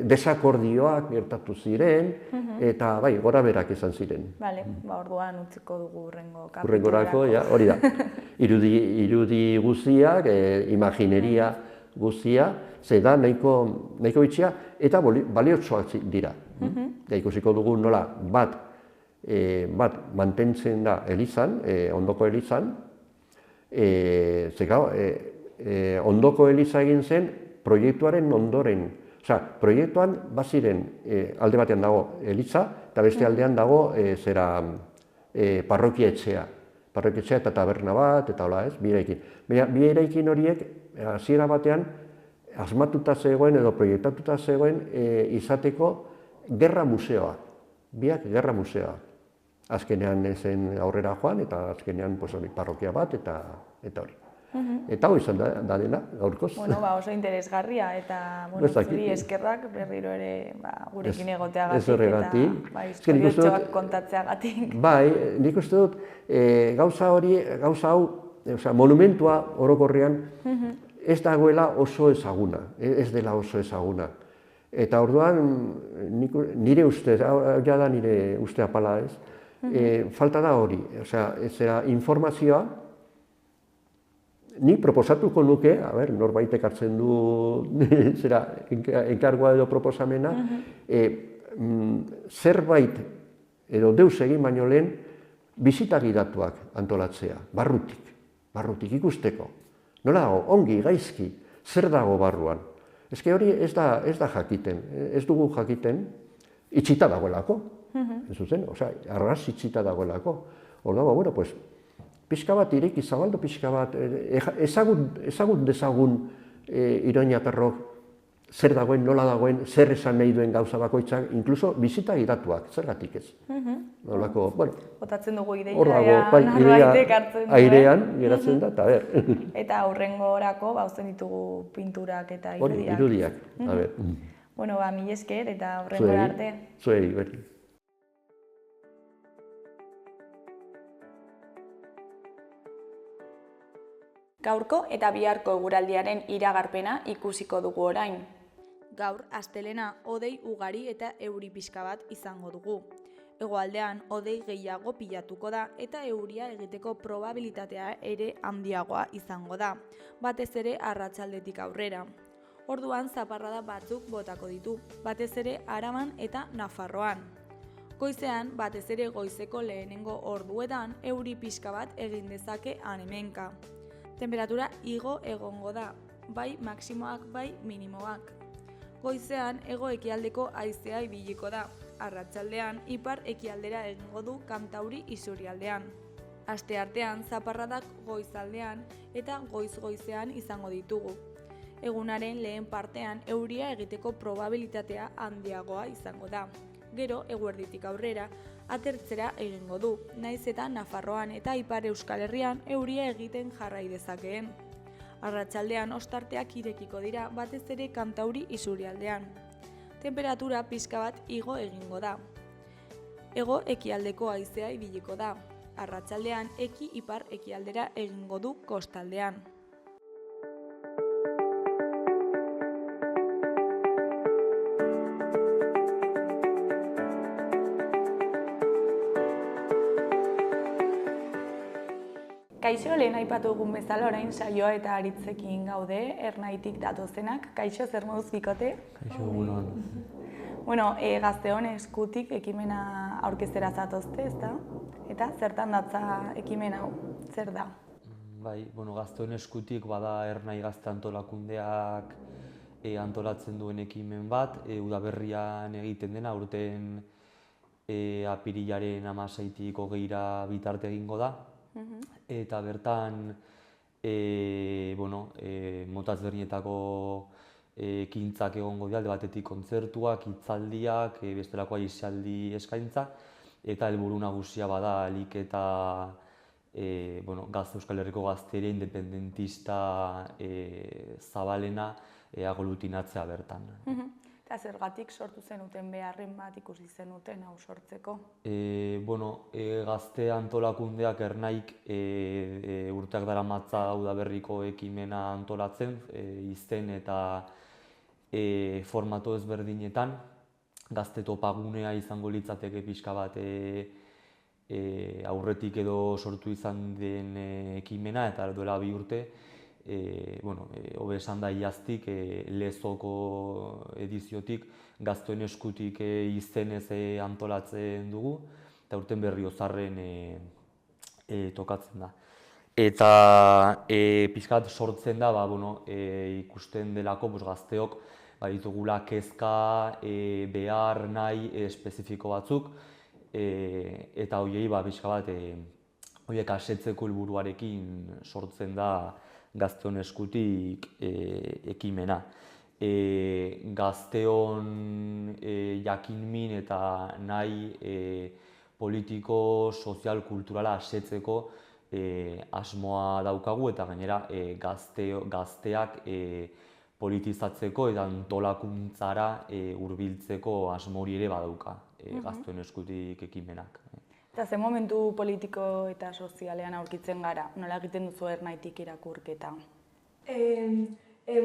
desakordioak gertatu ziren, eta bai, gora berak izan ziren. Bale, orduan utziko dugu urrengo kapitulurako. Urrengorako, hori da. Irudi guztiak, imagineria guztia, ze da nahiko bitxia, eta baliotsuak dira. Ikusiko dugu nola bat mantentzen da elizan, ondoko elizan, ondoko eliza egin zen proiektuaren ondoren. Proiektuan baziren alde batean dago eliza, eta beste aldean dago parrokia etxea. Parrokia etxea eta taberna bat, eta hola ez, bi eraikin. Bi eraikin horiek, hasiera batean, asmatuta zegoen edo proiektatuta zegoen izateko gerra museoa. Biak gerra museoa. Azkenean zen aurrera joan, eta azkenean parrokia bat, eta hori. Eta hori izan da dena, gaurkoz. Oso interesgarria, eta zuri eskerrak berriro ere gurekin egoteagatik, eta historiotxoak kontatzeagatik. Bai, nik uste dut, gauza hau, monumentua orokorrean, ez dagoela oso ezaguna, ez dela oso ezaguna. Eta orduan, nire uste, ja da nire uste apala ez, falta da hori, informazioa, ni proposatuko nuke, norbaitek hartzen du enkargua edo proposamena, zerbait edo deus egin baino lehen bisita gidatuak antolatzea, barrutik ikusteko. Nola dago, ongi, gaizki, zer dago barruan. Eske hori ez da jakiten, ez dugu jakiten, itxita dagoelako, zuzen, osea, arras itxita dagoelako. Orduan, bueno, pues, pixka bat ireki zabaldu, pixka bat, ezagut dezagun Iroñatarrok zer dagoen, nola dagoen, zer esan nahi duen gauza bakoitzak, inkluso bizita gidatuak, zergatik ez. Nolako, bueno, Botatzen dugu ideia, hor dago, bai, norbaitek hartzen du, airean geratzen da, eta ber. Eta aurrengorako uzten ditugu pinturak eta Hori, irudiak. irudiak, a ber. Bueno, mila esker eta aurrengora arte. Zuei, beti. Gaurko eta biharko eguraldiaren iragarpena ikusiko dugu orain. Gaur, astelena, hodei ugari eta euri pixka bat izango dugu. Hegoaldean hodei gehiago pilatuko da eta euria egiteko probabilitatea ere handiagoa izango da, batez ere arratsaldetik aurrera. Orduan zaparrada batzuk botako ditu, batez ere Araban eta Nafarroan. Goizean, batez ere goizeko lehenengo orduetan euri pixka bat egin dezake han-hemenka. Temperatura igo egongo da, bai maksimoak bai minimoak. Goizean hego-ekialdeko haizea ibiliko da, arratsaldean ipar ekialdera egingo du kantauri isurialdean. Asteartean zaparradak goizaldean eta goiz-goizean izango ditugu. Egunaren lehen partean euria egiteko probabilitatea handiagoa izango da. Gero, eguerditik aurrera, atertzera egingo du, naiz eta Nafarroan eta Ipar Euskal Herrian euria egiten jarrai dezakeen. Arratsaldean ostarteak irekiko dira, batez ere kantauri isurialdean. Temperatura pixka bat igo egingo da. Hego ekialdeko haizea ibiliko da. Arratsaldean eki-ipar ekialdera egingo du kostaldean. Kaixo, lehen aipatu dugun bezala orain saioa eta aritzekin gaude, Ernaitik datozenak. Kaixo, zer moduz bikote? Kaixo, egunon. Bueno, Gazteon eskutik ekimena aurkeztera zatozte, ezta? Eta zertan datza ekimen hau? Zer da? Bai, bueno, Gazteon eskutik bada Ernai Gazte antolakundeak antolatzen duen ekimen bat, udaberrian egiten dena, aurten apirilaren 16tik 20ra bitarte egingo da. Eta bertan, mota ezberdinetako ekintzak egongo dira, alde batetik kontzertuak, hitzaldiak, bestelako aisialdi eskaintza, eta helburu nagusia bada ahalik eta Euskal Herriko gazteria independentista zabalena aglutinatzea bertan. Eta zergatik sortu zenuten beharren bat ikusi zenuten hau sortzeko? Gazte antolakundeak Ernaik urteak daramatza udaberriko ekimena antolatzen, izen eta formato ezberdinetan. Gazte topagunea izango litzateke pixka bat aurretik edo sortu izan den ekimena, eta duela 2 urte, hobe esan da iaztik, Lezoko ediziotik, Gazteon eskutik izenez antolatzen dugu, eta urten Berriozarren tokatzen da. Eta pixkat sortzen da, ikusten delako gazteok ditugula kezka, behar, nahi espezifiko batzuk, eta horiei pixka bat horiek asetzeko helburuarekin sortzen da Gazteon eskutik ekimena. Gazteon jakinmin eta nahi politiko, sozial, kulturala asetzeko asmoa daukagu, eta gainera gazteak politizatzeko eta antolakuntzara hurbiltzeko asmo hori ere badauka Gazteon eskutik ekimenak. Eta ze momentu politiko eta sozialean aurkitzen gara? Nola egiten duzu Ernaitik irakurketa?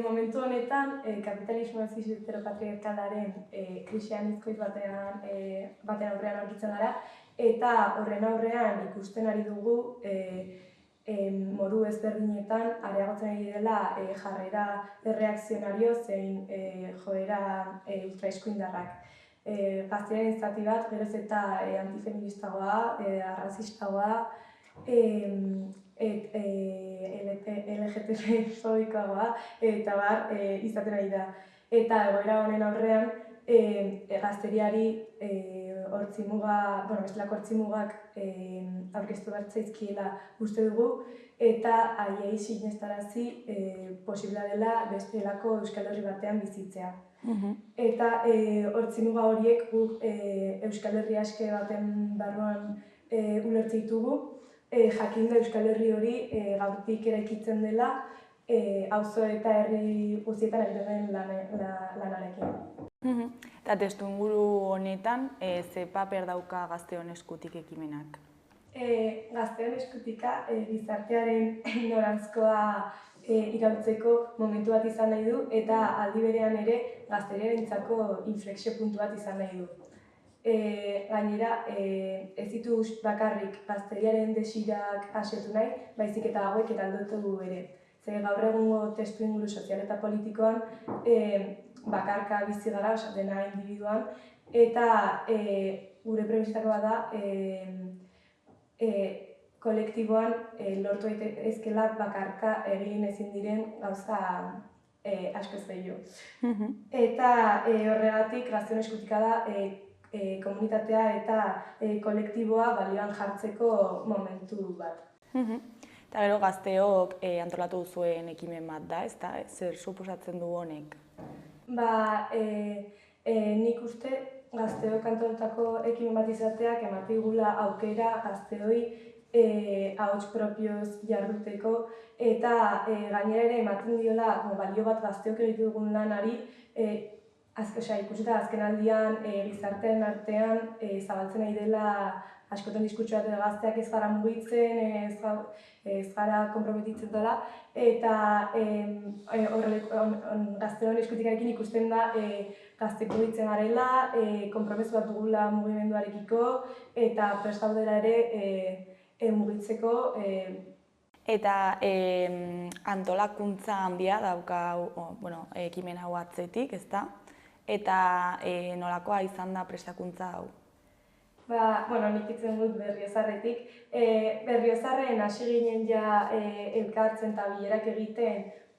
Momentu honetan, kapitalismo heteropatriarkalaren krisian izkoitz baten aurrean aurkitzen gara, eta horren aurrean ikusten ari dugu modu ezberdinetan areagotzen ari direla jarrera erreakzionario zein joera ultraeskuindarrak. Gaztearen zati bat, geroz eta antifeministagoa, arrazistagoa, LGTB-fobikoagoa eta bar izaten ari da. Eta egoera honen aurrean, gazteriari bestelako hortzimugak aurkeztu behar zaizkiela uste dugu, eta haiei sinestarazi posiblea dela bestelako Euskal Herri batean bizitzea. Eta hortzimuga horiek guk Euskal Herri aske baten barruan ulertzen ditugu, jakinda Euskal Herri hori gaurtik eraikitzen dela auzo eta herri guztietan egiten den lanarekin. Eta testuinguru honetan, ze paper dauka Gazteon Eskutik ekimenak? Gazteon Eskutika gizartearen noranzkoa iraultzeko momentu bat izan nahi du eta aldi berean ere gazteriarentzako inflexio puntu bat izan nahi du. Gainera, ez ditu bakarrik gazteriaren desirak asetu nahi, baizik eta hauek eraldotu ere. Ze gaur egungo testuinguru sozial eta politikoan bakarka bizi gara, dena individuan, eta gure premisetakoa da kolektiboan lortu ezkela bakarka egin ezin diren gauza asko ez gehiago. Eta horregatik Gazteon Eskutika da komunitatea eta kolektiboa balioan jartzeko momentu bat. Eta gero Gazteok antolatu duzuen ekimen bat da, ezta? Zer suposatzen du honek? Nik uste Gazteok antolatako ekimen bat izateak ematigula aukera Gazteoi ahots propioz jarduteko eta gainera ere ematen diola balio bat Gazteok egiten dugun lanari ikusita azken aldian gizartearen artean zabaltzen nahi dela askotan diskurtso bat gazteak ez gara mugitzen, ez gara konprometitzen dela, eta Gazteon Eskutikarekin ikusten da gaztek mugitzen garela, konpromezu bat dugula mugimenduarekiko, eta prest gaudela ere mugitzeko. Eta antolakuntza handia dauka ekimen hau atzetik, ezta? Eta nolakoa izan da prestakuntza hau? Nik itzen dut Berriozarretik. Berriozarren hasi ginen ja elkartzen eta bilerak egiten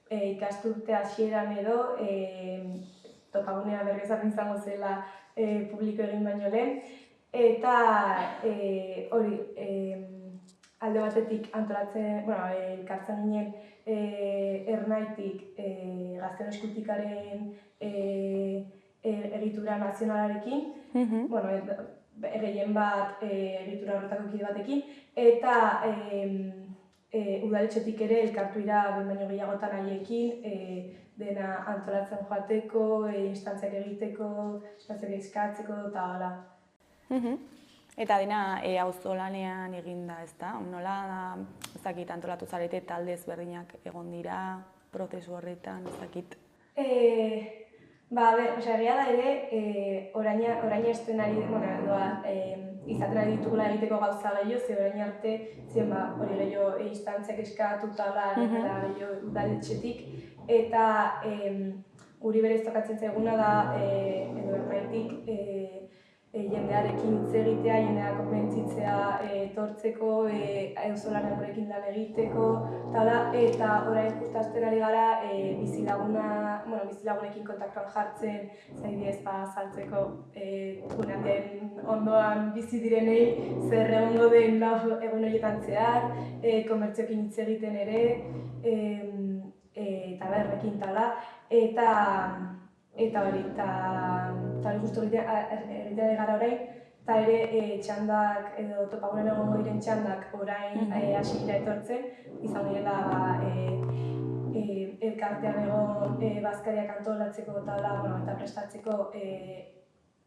ikasturte hasieran edo, topagunea Berriozarren izango zela publiko egin baino lehen. Eta hori, alde batetik antolatzen, elkartzen ginen Ernaitik Gazteon Eskutikaren egitura nazionalarekin, gehien bat egitura horretako kide batekin, eta udaletxetik ere elkartu dira behin baino gehiagotan haiekin, dena antolatzen joateko, instantziak egiteko, instantziak eskatzeko eta hala. Eta dena auzolanean eginda, ezta? Nola ezakit antolatu zarete talde ezberdinak egon dira prozesu horretan, ezakit? Egia da ere, orain esten ari izaten ari ditugula egiteko gauza gehiago, ze orain arte ziren hori gehiago instantziak eskatu eta gehiago udaletxetik, eta guri berez tokatzen zaiguna da, edo Ernaitik, jendearekin hitz egitea, jendea konbentzitzea etortzeko, auzolanean gurekin lan egiteko, eta orain justazten ari gara bizilagunekin kontaktuan jartzen, zaidez saltzeko gune handien ondoan bizi direnei zer egongo den egun horietan zehar, komertzioekin hitz egiten ere, eta berrekin eta hori justu egiten gara orain, eta ere txandak edo topagunean egongo diren txandak orain hasi dira etortzen, izan direla elkartean egon bazkariak antolatzeko eta prestatzeko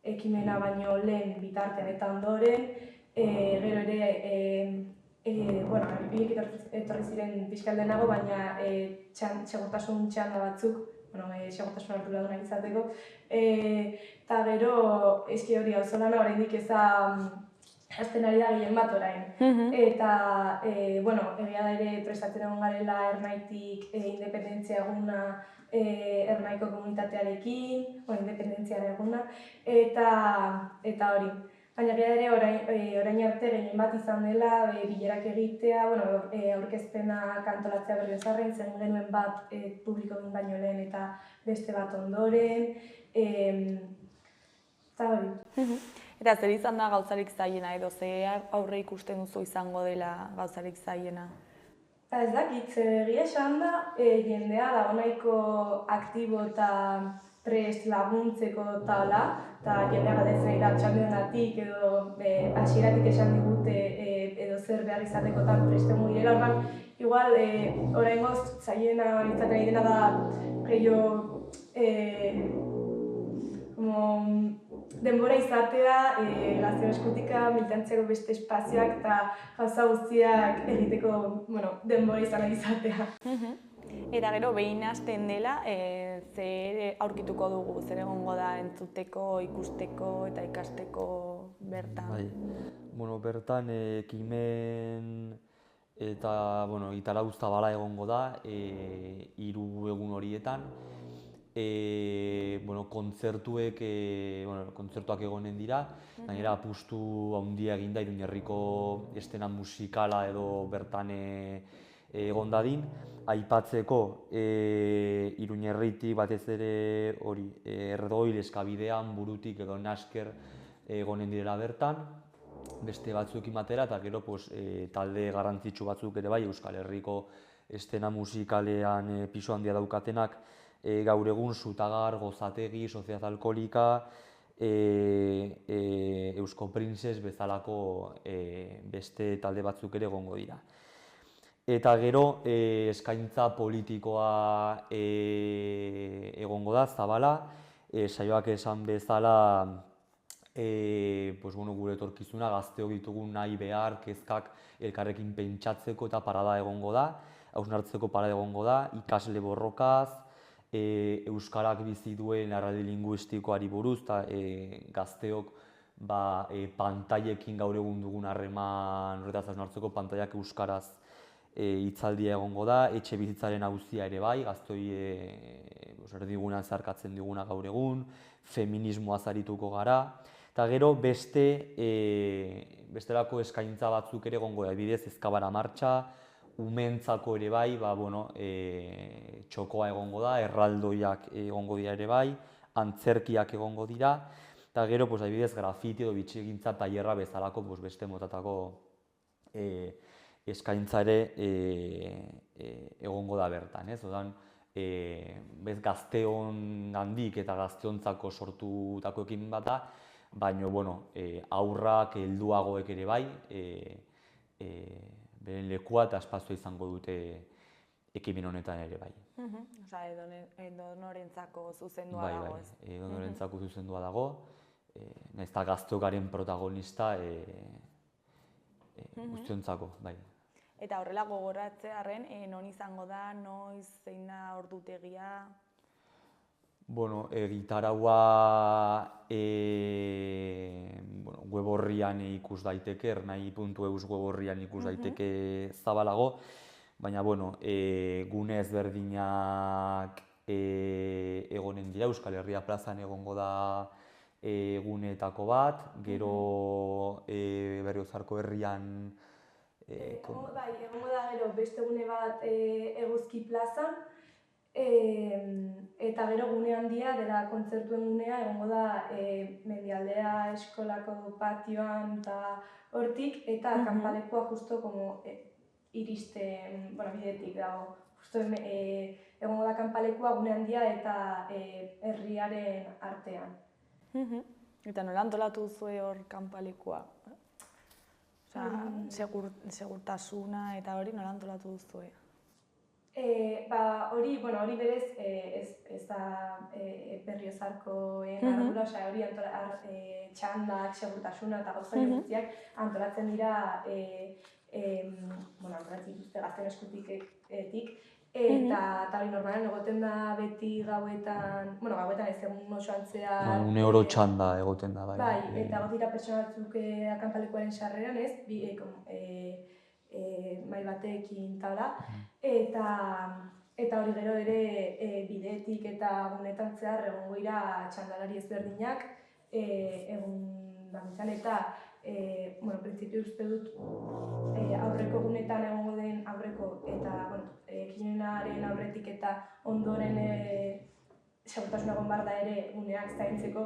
ekimena baino lehen bitartean eta ondoren, gero ere etorri ziren pixka lehenago, baina segurtasun txanda batzuk, segurtasun hartu nahi izateko, eta gero eski hori auzolana oraindik hasten ari da gehien bat orain. Eta egia da ere prestatzen egon garela Ernaitik independentzia eguna Ernaiko komunitatearekin, independentziara eguna, eta hori. Baina gara ere orain arte gehien bat izan dela bilerak egitea, aurkezpena kantolatzea Berriozarren, zen genuen bat publiko egin baino lehen eta beste bat ondoren, eta hori. Eta zer izan da gauzarik zailena edo ze aurre ikusten duzu izango dela gauzarik zailena? Ez dakit, egia esan da, jendea dago nahiko aktibo eta prest laguntzeko eta jendea galdetzen da txandenatik edo hasieratik esan digute edo zer behar izatekotan presten direla. Orduan, igual, oraingoz zailena izaten ari dena da gehiago denbora izatea, Gazteon Eskutika, militantziako beste espazioak eta gauza guztiak egiteko denbora izan izatea. Eta gero behin hasten dela, zer aurkituko dugu, zer egongo da entzuteko, ikusteko eta ikasteko bertan? Bai, bertan ekimen eta gitara Zabala egongo da 3 egun horietan. Kontzertuak egonen dira, gainera apustu handia egin da Iruñerriko estena musikala edo bertan egon dadin. Aipatzeko Iruñerritik batez ere hori Erdoil, Eskabidean, Burutik edo Nasker egonen direla bertan, beste batzuekin batera eta gero talde garrantzitsu batzuk ere bai Euskal Herriko estena musikalean pisu handia daukatenak, gaur egun Zutagar, Gozategi, Soziedad Alkolika, Eusko Princes bezalako beste talde batzuk ere egongo dira. Eta gero eskaintza politikoa egongo da, Zabala, saioak esan bezala gure etorkizuna, gazteok ditugun nahi behar, kezkak elkarrekin pentsatzeko eta parada egongo da, hausnartzeko parada egongo da, ikasle borrokaz, euskarak bizi duen erraldi linguistikoari buruz eta gazteok pantailekin gaur egun dugun harreman horretaz hausnartzeko pantailak euskaraz hitzaldia egongo da, etxe bizitzaren auzia ere bai, gazteoi erdigunean zeharkatzen diguna gaur egun, feminismoaz arituko gara, eta gero bestelako eskaintza batzuk ere egongo da, adibidez Ezkabara martxa, umeentzako ere bai, txokoa egongo da, erraldoiak egongo dira ere bai, antzerkiak egongo dira, eta gero adibidez grafiti edo bitxigintza tailerra bezalako beste motatako eskaintza ere egongo da bertan, ez? Odan, gazteongandik eta gazteontzako sortutako ekimen bat da, baina aurrak, helduagoek ere bai, beren lekua eta espazioa izango dute ekimen honetan ere bai. Osa, edonorentzako zuzendua dago, ez? Bai, edonorentzako zuzendua dago, nahiz eta gazteok garen protagonista guztiontzako, bai. Eta horrela gogoratzearren, non izango da, noiz, zein da ordutegia? Gitaraua web orrian ikus daiteke, ernai.eus web orrian ikus daiteke Zabalago, baina gune ezberdinak egonen dira, Euskal Herria plazan egongo da guneetako bat, gero Berriozarko herrian egongo da gero beste gune bat Eguzki plazan, eta gero gune handia dela kontzertuen gunea egongo da Mendialdea eskolako patioan eta hortik, eta kanpalekua justo iristen, bidetik dago. Justo egongo da kanpalekua gune handia eta herriaren artean. Eta nola antolatu duzue hor kanpalekua? Segurtasuna eta hori nola antolatu duzue? Hori berez ez da Berriozarkoen ardura, hori txandak, segurtasuna eta gauza guztiak antolatzen dira antolatzen dituzte Gazteon Eskutiketik, eta hori normalen egoten da beti gauetan ez egun osoan zehar. Une oro txanda egoten da, bai. Bai, eta gotira pertsona batzuk akanpalekuaren sarreran ez, mai batekin tala, eta hori gero ere bidetik eta gunetan zehar egongo dira txandalari ezberdinak egun bagintzan eta printzipio uste dut aurreko egunetan egongo den aurreko eta ekimenaren aurretik eta ondoren segurtasun egon behar da ere guneak zaintzeko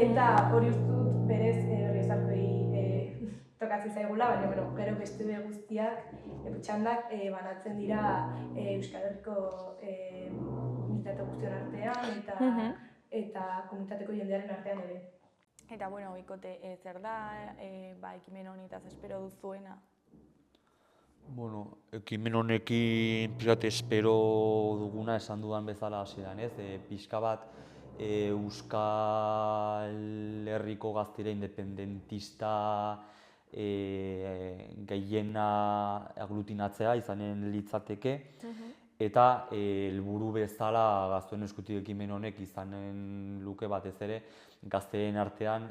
eta hori uste dut berez Berriozarkoei tokatzen zaigula, baina gero beste guztiak txandak banatzen dira Euskal Herriko komunitate guztion artean eta komunitateko jendearen artean ere. Eta, Bikote, zer da ekimen honetaz espero duzuena? Ekimen honekin espero duguna esan dudan bezala hasieran, ez? Pixka bat Euskal Herriko gaztera independentista gehiena aglutinatzea izanen litzateke, eta helburu bezala Gazteen Eskutik ekimen honek izanen luke batez ere gazteen artean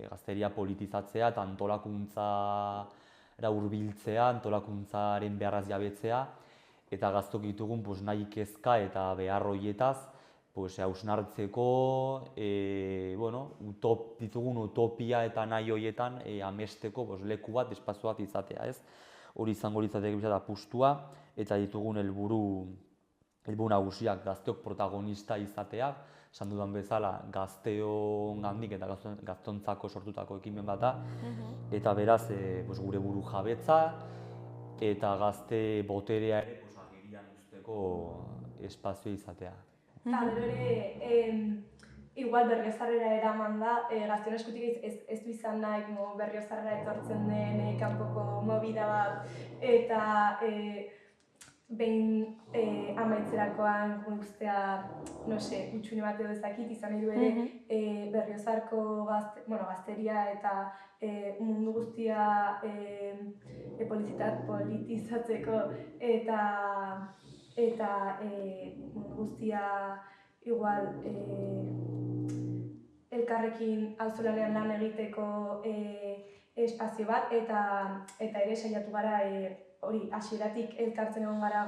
gazteria politizatzea eta antolakuntzara hurbiltzea, antolakuntzaren beharraz jabetzea, eta gaztok ditugun nahi kezka eta behar horietaz hausnartzeko, ditugun utopia eta nahi horietan amesteko leku bat, espazio bat izatea, ez? Hori izango litzateke apustua, eta ditugun helburu nagusiak gazteok protagonista izatea, esan dudan bezala gazteongandik eta gaztontzako sortutako ekimen bat da, eta beraz gure buru jabetza eta gazte boterea ere agerian uzteko espazio izatea. Eta gero ere, igual Berriozarrera eraman da, Gazteen Eskutik ez du izan nahi Berriozarrera etortzen den kanpoko movida bat, eta behin amaitzerakoan guztia, gutxune bat edo ezakit, izan nahi du ere Berriozarko gazteria eta mundu guztia politizatzeko eta mundu guztia igual elkarrekin auzolanean lan egiteko espazio bat eta ere saiatu gara hori hasieratik elkartzen egon gara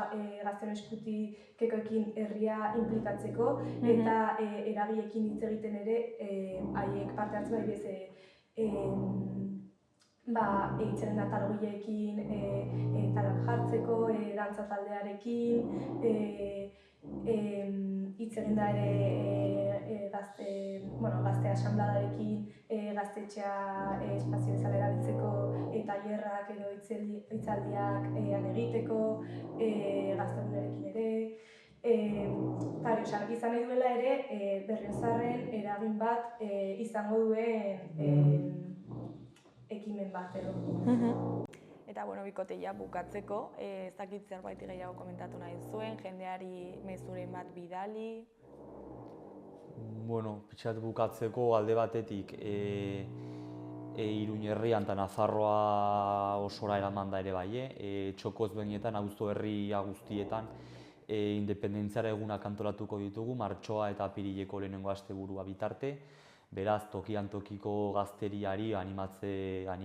Gazteen Eskutikekoekin herria inplikatzeko eta eragileekin hitz egiten ere haiek parte hartzen hitzaren atalogileekin talak jartzeko, dantza taldearekin, hitz egin da ere gazte asanbladarekin, gaztetxea espazio bezala erabiltzeko tailerrak edo hitzaldiak egiteko, gaztegunerekin ere. Izan nahi duela ere Berriozarren eragin bat izango duen ekimen bat edo. Eta, Bikote, bukatzeko, ez dakit zerbait gehiago komentatu nahi zuen, jendeari mezuren bat bidali? Pixat bukatzeko alde batetik Iruña herrian eta Nafarroa osora eraman da ere bai, txoko ezberdinetan, auzo herria guztietan independentziara egunak antolatuko ditugu, martxoa eta apirileko lehenengo asteburua bitarte. Beraz, tokian tokiko gazteriari animatzea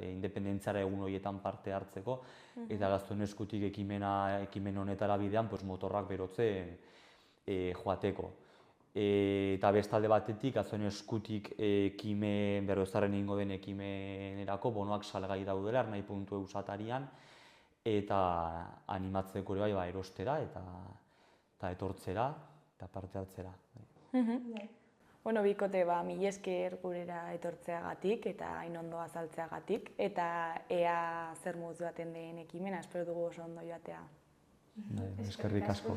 independentziara egun horietan parte hartzeko, eta Gazteen Eskutik ekimen honetara bidean motorrak berotzen joateko. Eta bestalde batetik, Gazteen Eskutik Berriozarren egingo den ekimenerako bonoak salgai daudela, Ernai.eu satarian, eta animatzeko ere bai erostera eta etortzera eta parte hartzera. Bikote, mila esker gurera etortzeagatik eta hain ondo azaltzeagatik, eta ea zer moduz joaten den ekimena, espero dugu oso ondo joatea. Eskerrik asko.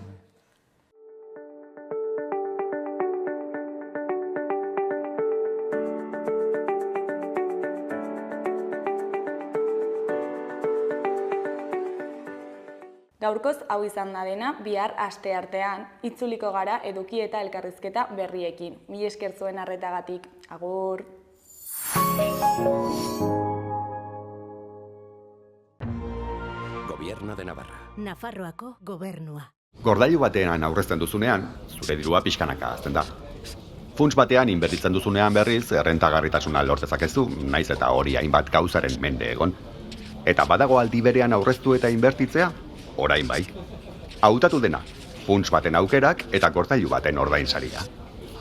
Gaurkoz hau izan da dena, bihar asteartean itzuliko gara eduki eta elkarrizketa berriekin. Mila esker zuen arretagatik. Agur! Gobierno de Navarra. Nafarroako gobernua. Gordailu batean aurrezten duzunean, zure dirua pixkanaka hazten da. Funts batean inbertitzen duzunean berriz, errentagarritasuna lortezakezu, naiz eta hori hainbat gauzaren mende egon. Eta badago aldi berean aurreztu eta inbertitzea? Orain bai. Hautatu dena, funts baten aukerak eta gordailu baten ordainsaria.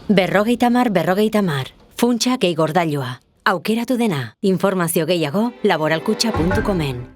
50/50. Funtsa gehi gordailua. Aukeratu dena. Informazio gehiago laboralkutxa.comen.